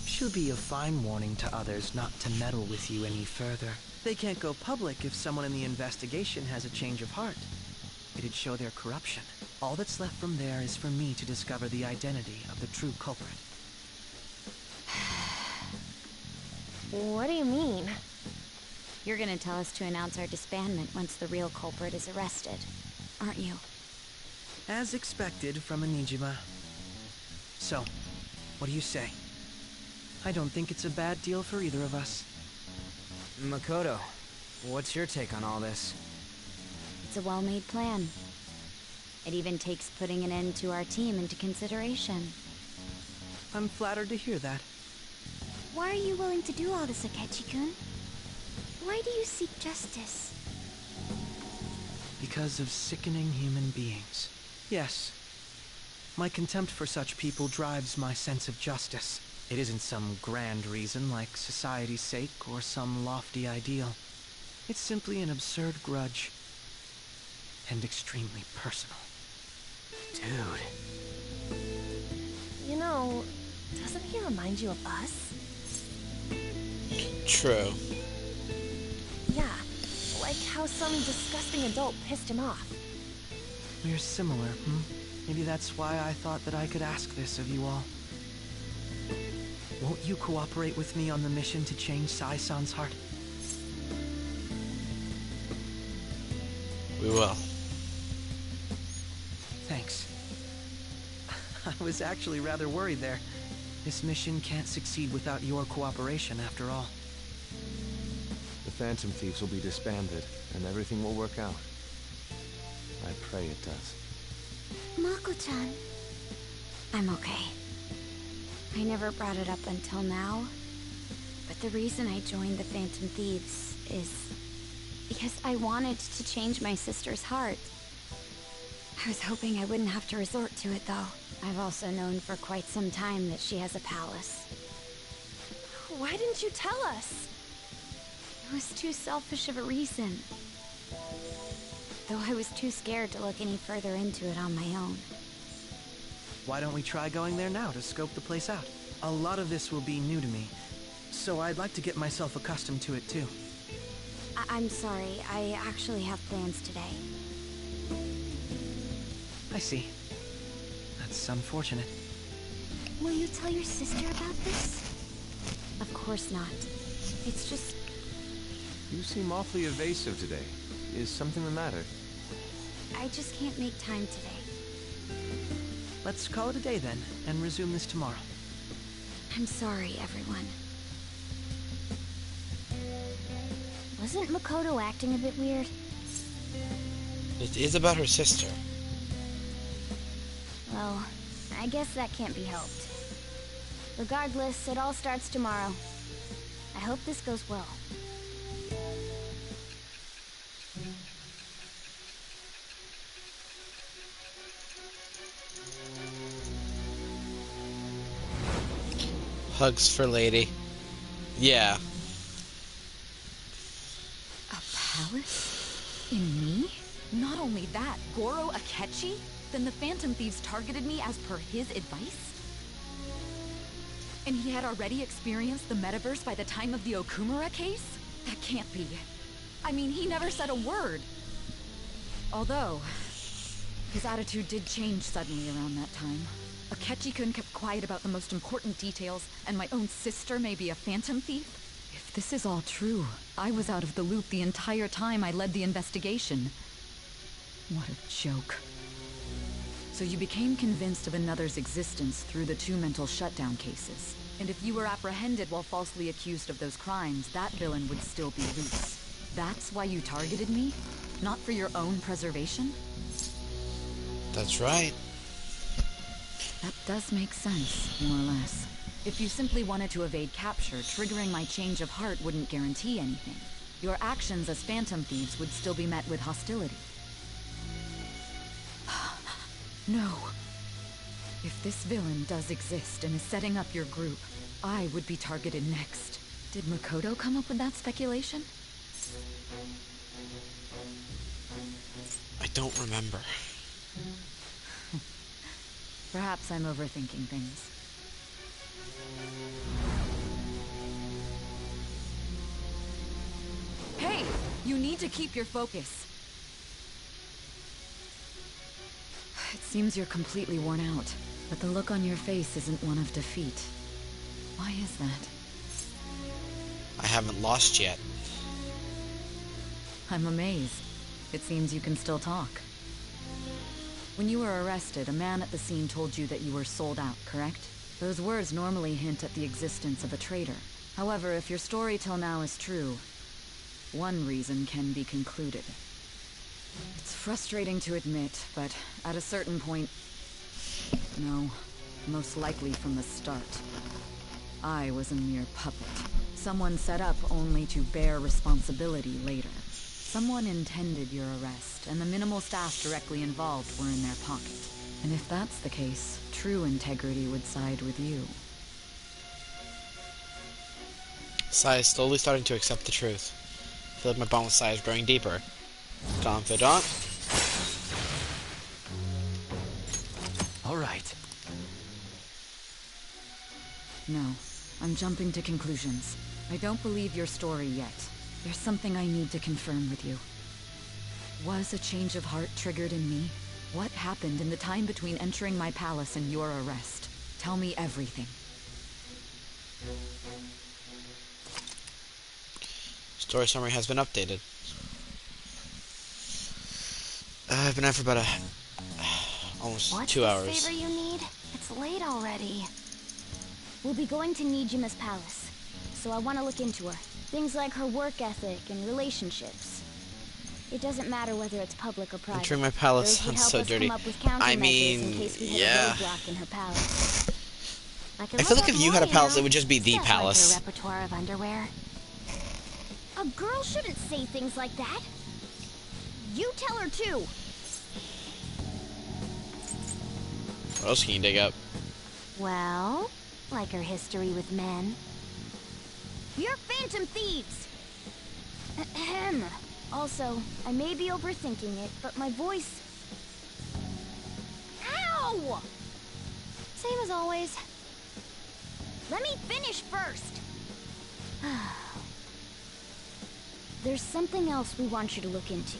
She'll be a fine warning to others not to meddle with you any further. They can't go public if someone in the investigation has a change of heart. It'd show their corruption. All that's left from there is for me to discover the identity of the true culprit. What do you mean? You're gonna tell us to announce our disbandment once the real culprit is arrested, aren't you? As expected from a Nijima. So, what do you say? I don't think it's a bad deal for either of us. Makoto, what's your take on all this? It's a well-made plan. It even takes putting an end to our team into consideration. I'm flattered to hear that. Why are you willing to do all this, Akechi-kun? Why do you seek justice? Because of sickening human beings. Yes. My contempt for such people drives my sense of justice. It isn't some grand reason like society's sake or some lofty ideal. It's simply an absurd grudge. And extremely personal. Dude. You know, doesn't he remind you of us? True. Yeah, like how some disgusting adult pissed him off. We're similar, Maybe that's why I thought that I could ask this of you all. Won't you cooperate with me on the mission to change Sai-san's heart? We will. Thanks. I was actually rather worried there. This mission can't succeed without your cooperation, after all. The Phantom Thieves will be disbanded, and everything will work out. I pray it does. Mako-chan. I'm okay. I never brought it up until now, but the reason I joined the Phantom Thieves is because I wanted to change my sister's heart. I was hoping I wouldn't have to resort to it, though. I've also known for quite some time that she has a palace. Why didn't you tell us? It was too selfish of a reason. Though I was too scared to look any further into it on my own. Why don't we try going there now to scope the place out? A lot of this will be new to me, so I'd like to get myself accustomed to it too. I'm sorry, I actually have plans today. I see. That's unfortunate. Will you tell your sister about this? Of course not. It's just... You seem awfully evasive today. Is something the matter? I just can't make time today. Let's call it a day then, and resume this tomorrow. I'm sorry, everyone. Wasn't Makoto acting a bit weird? It is about her sister. Well, I guess that can't be helped. Regardless, it all starts tomorrow. I hope this goes well. Hugs for lady. Yeah. A palace? In me? Not only that, Goro Akechi? Then the Phantom Thieves targeted me as per his advice? And he had already experienced the metaverse by the time of the Okumura case? That can't be. I mean, he never said a word. Although, his attitude did change suddenly around that time. Akechi-kun kept quiet about the most important details, and my own sister may be a Phantom Thief? If this is all true, I was out of the loop the entire time I led the investigation. What a joke. So you became convinced of another's existence through the 2 mental shutdown cases. And if you were apprehended while falsely accused of those crimes, that villain would still be loose. That's why you targeted me? Not for your own preservation? That's right. That does make sense, more or less. If you simply wanted to evade capture, triggering my change of heart wouldn't guarantee anything. Your actions as Phantom Thieves would still be met with hostility. No. If this villain does exist and is setting up your group, I would be targeted next. Did Makoto come up with that speculation? I don't remember. Perhaps I'm overthinking things. Hey! You need to keep your focus. It seems you're completely worn out, but the look on your face isn't one of defeat. Why is that? I haven't lost yet. I'm amazed. It seems you can still talk. When you were arrested, a man at the scene told you that you were sold out, correct? Those words normally hint at the existence of a traitor. However, if your story till now is true, one reason can be concluded. It's frustrating to admit, but at a certain point... No, most likely from the start. I was a mere puppet. Someone set up only to bear responsibility later. Someone intended your arrest, and the minimal staff directly involved were in their pocket. And if that's the case, true integrity would side with you. Sai is slowly starting to accept the truth. I feel like my bond with Sai is growing deeper. Confidant. All right. No, I'm jumping to conclusions. I don't believe your story yet. There's something I need to confirm with you. Was a change of heart triggered in me? What happened in the time between entering my palace and your arrest? Tell me everything. Story summary has been updated. I've been out for about almost What's 2 the hours. favor you need? It's late already. We'll be going to Nijima's palace, so I want to look into her. Things like her work ethic and relationships. It doesn't matter whether it's public or private. Entering my palace Those would sounds help so us dirty. come up with I countermeasures mean, in case we hit yeah. a roadblock in her palace. I feel like if you had a palace, it would just be the Stuff palace. Like her repertoire of underwear. A girl shouldn't say things like that. You tell her too. What else can you dig up? Well, like her history with men. You're Phantom Thieves! Ahem. Also, I may be overthinking it, but my voice... Ow! Same as always. Let me finish first! There's something else we want you to look into.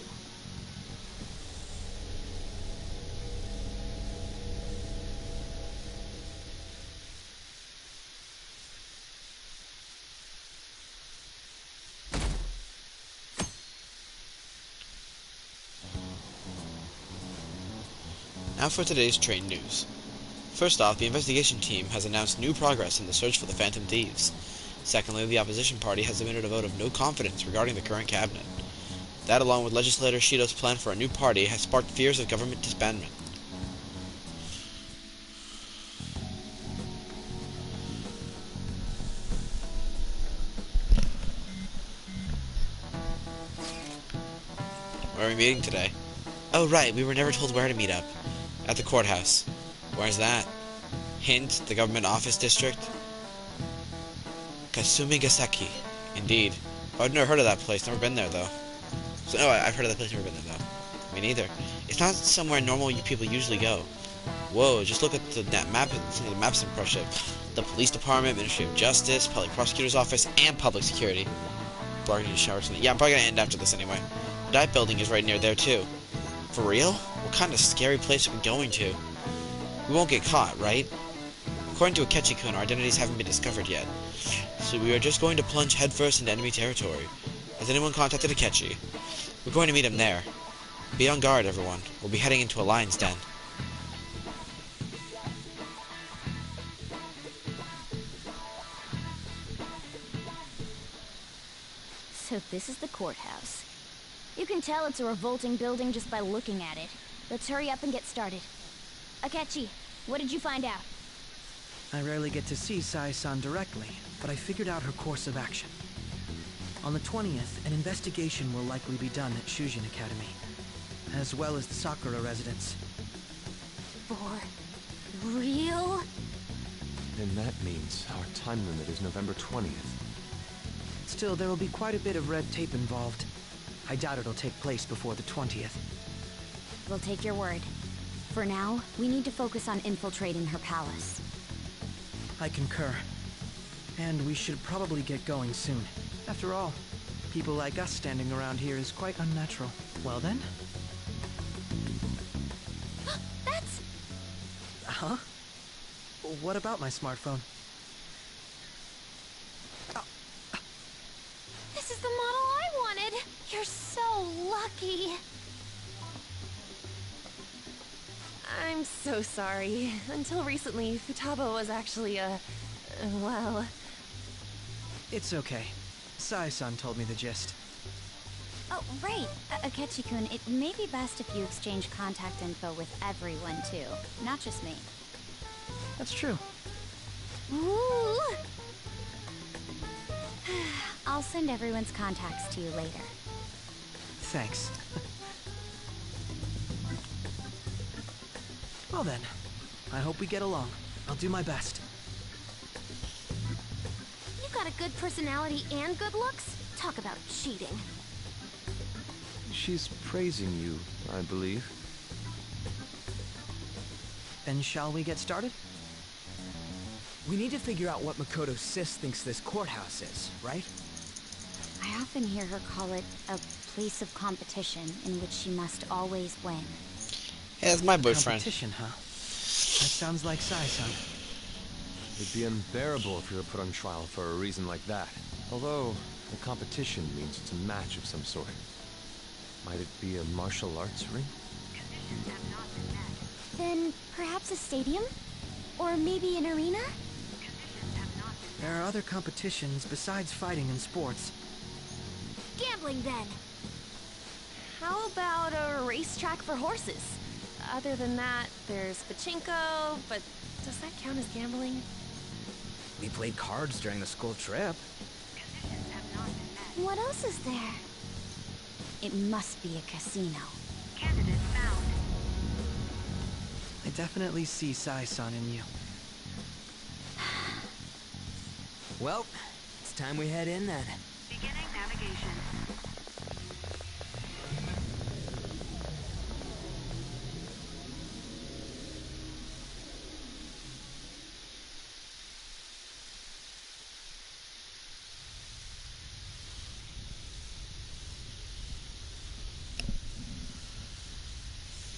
Now for today's train news. First off, the investigation team has announced new progress in the search for the Phantom Thieves. Secondly, the opposition party has submitted a vote of no confidence regarding the current cabinet. That, along with legislator Shido's plan for a new party, has sparked fears of government disbandment. Where are we meeting today? Oh right, we were never told where to meet up. At the courthouse. Where's that? Hint, the government office district? Kasumigaseki. Indeed. I've never heard of that place. Never been there, though. So, no, I've heard of that place. Never been there, though. Me neither. It's not somewhere normal people usually go. Whoa, just look at the map. Look at the maps in Prussia. The police department, Ministry of Justice, Public Prosecutor's Office, and Public Security. Bargaining showers. Yeah, I'm probably gonna end after this anyway. The dive building is right near there, too. For real? What kind of scary place are we going to? We won't get caught, right? According to Akechi-kun, our identities haven't been discovered yet. So we are just going to plunge headfirst into enemy territory. Has anyone contacted Akechi? We're going to meet him there. Be on guard, everyone. We'll be heading into a lion's den. So this is the courthouse. You can tell it's a revolting building just by looking at it. Let's hurry up and get started. Akechi, what did you find out? I rarely get to see Sai-san directly, but I figured out her course of action. On the 20th, an investigation will likely be done at Shujin Academy, as well as the Sakura residence. For real? Then that means our time limit is November 20th. Still, there will be quite a bit of red tape involved. I doubt it'll take place before the 20th. We'll take your word. For now, we need to focus on infiltrating her palace. I concur. And we should probably get going soon. After all, people like us standing around here is quite unnatural. Well then? That's... Huh? What about my smartphone? This is the model I wanted! You're so lucky! I'm so sorry. Until recently, Futaba was actually well... It's okay. Sai-san told me the gist. Oh, right. Akechi-kun, it may be best if you exchange contact info with everyone, too. Not just me. That's true. Ooh! I'll send everyone's contacts to you later. Thanks. Well then, I hope we get along. I'll do my best. You got a good personality and good looks? Talk about cheating. She's praising you, I believe. Then shall we get started? We need to figure out what Makoto Sis thinks this courthouse is, right? I often hear her call it a place of competition in which she must always win. Hey, that's my boyfriend. Competition, huh? That sounds like Sai-san. It'd be unbearable if you were put on trial for a reason like that. Although, the competition means it's a match of some sort. Might it be a martial arts ring? Then perhaps a stadium? Or maybe an arena? There are other competitions besides fighting and sports. Gambling, then! How about a racetrack for horses? Other than that, there's pachinko, but does that count as gambling? We played cards during the school trip. What else is there? It must be a casino. I definitely see Sai-san in you. Well, it's time we head in then. Beginning navigation.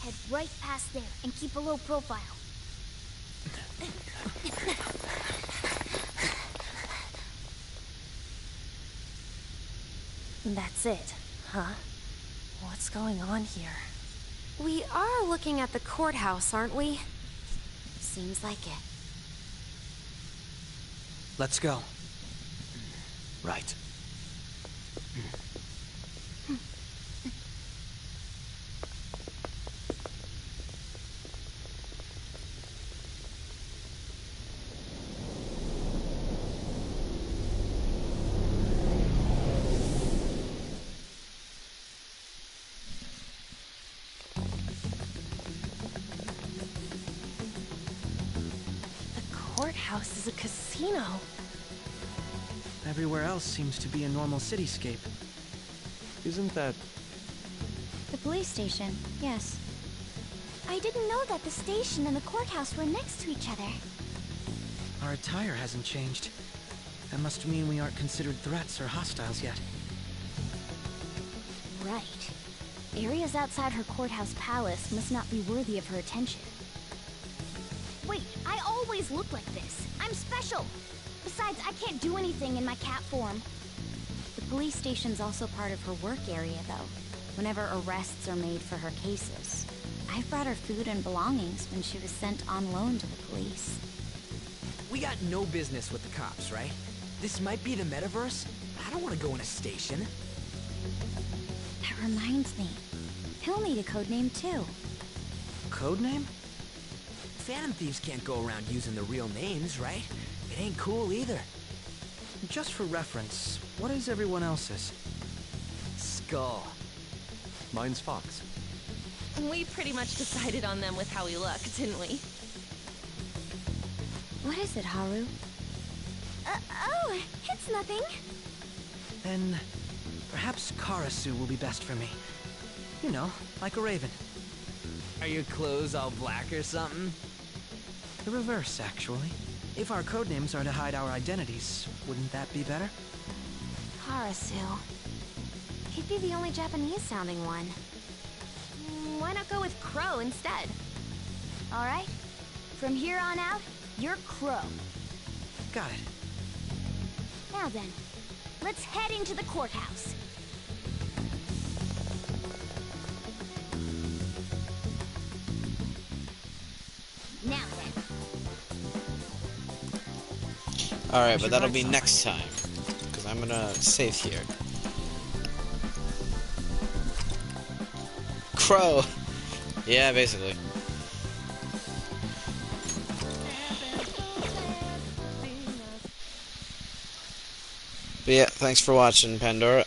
Head right past there and keep a low profile. That's it, huh? What's going on here? We are looking at the courthouse, aren't we? Seems like it. Let's go. Right. Courthouse is a casino. Everywhere else seems to be a normal cityscape. Isn't that... The police station, yes. I didn't know that the station and the courthouse were next to each other. Our attire hasn't changed. That must mean we aren't considered threats or hostiles yet. Right. Areas outside her courthouse palace must not be worthy of her attention. Wait, I always look like this. I'm special. Besides, I can't do anything in my cat form. The police station's also part of her work area, though. Whenever arrests are made for her cases. I've brought her food and belongings when she was sent on loan to the police. We got no business with the cops, right? This might be the metaverse. I don't want to go in a station. That reminds me. He'll need a code name, too. Codename? Phantom Thieves can't go around using the real names, right? It ain't cool either. Just for reference, what is everyone else's? Skull. Mine's Fox. We pretty much decided on them with how we look, didn't we? What is it, Haru? Oh, it's nothing. Then perhaps Karasu will be best for me. You know, like a raven. Are your clothes all black or something? The reverse, actually. If our codenames are to hide our identities, wouldn't that be better? Karasu. He'd be the only Japanese-sounding one. Why not go with Crow instead? All right. From here on out, you're Crow. Got it. Now then, let's head into the courthouse. Now then. Alright, but that'll be next time. Because I'm gonna save here. Crow! Yeah, basically. But yeah, thanks for watching, Pandora.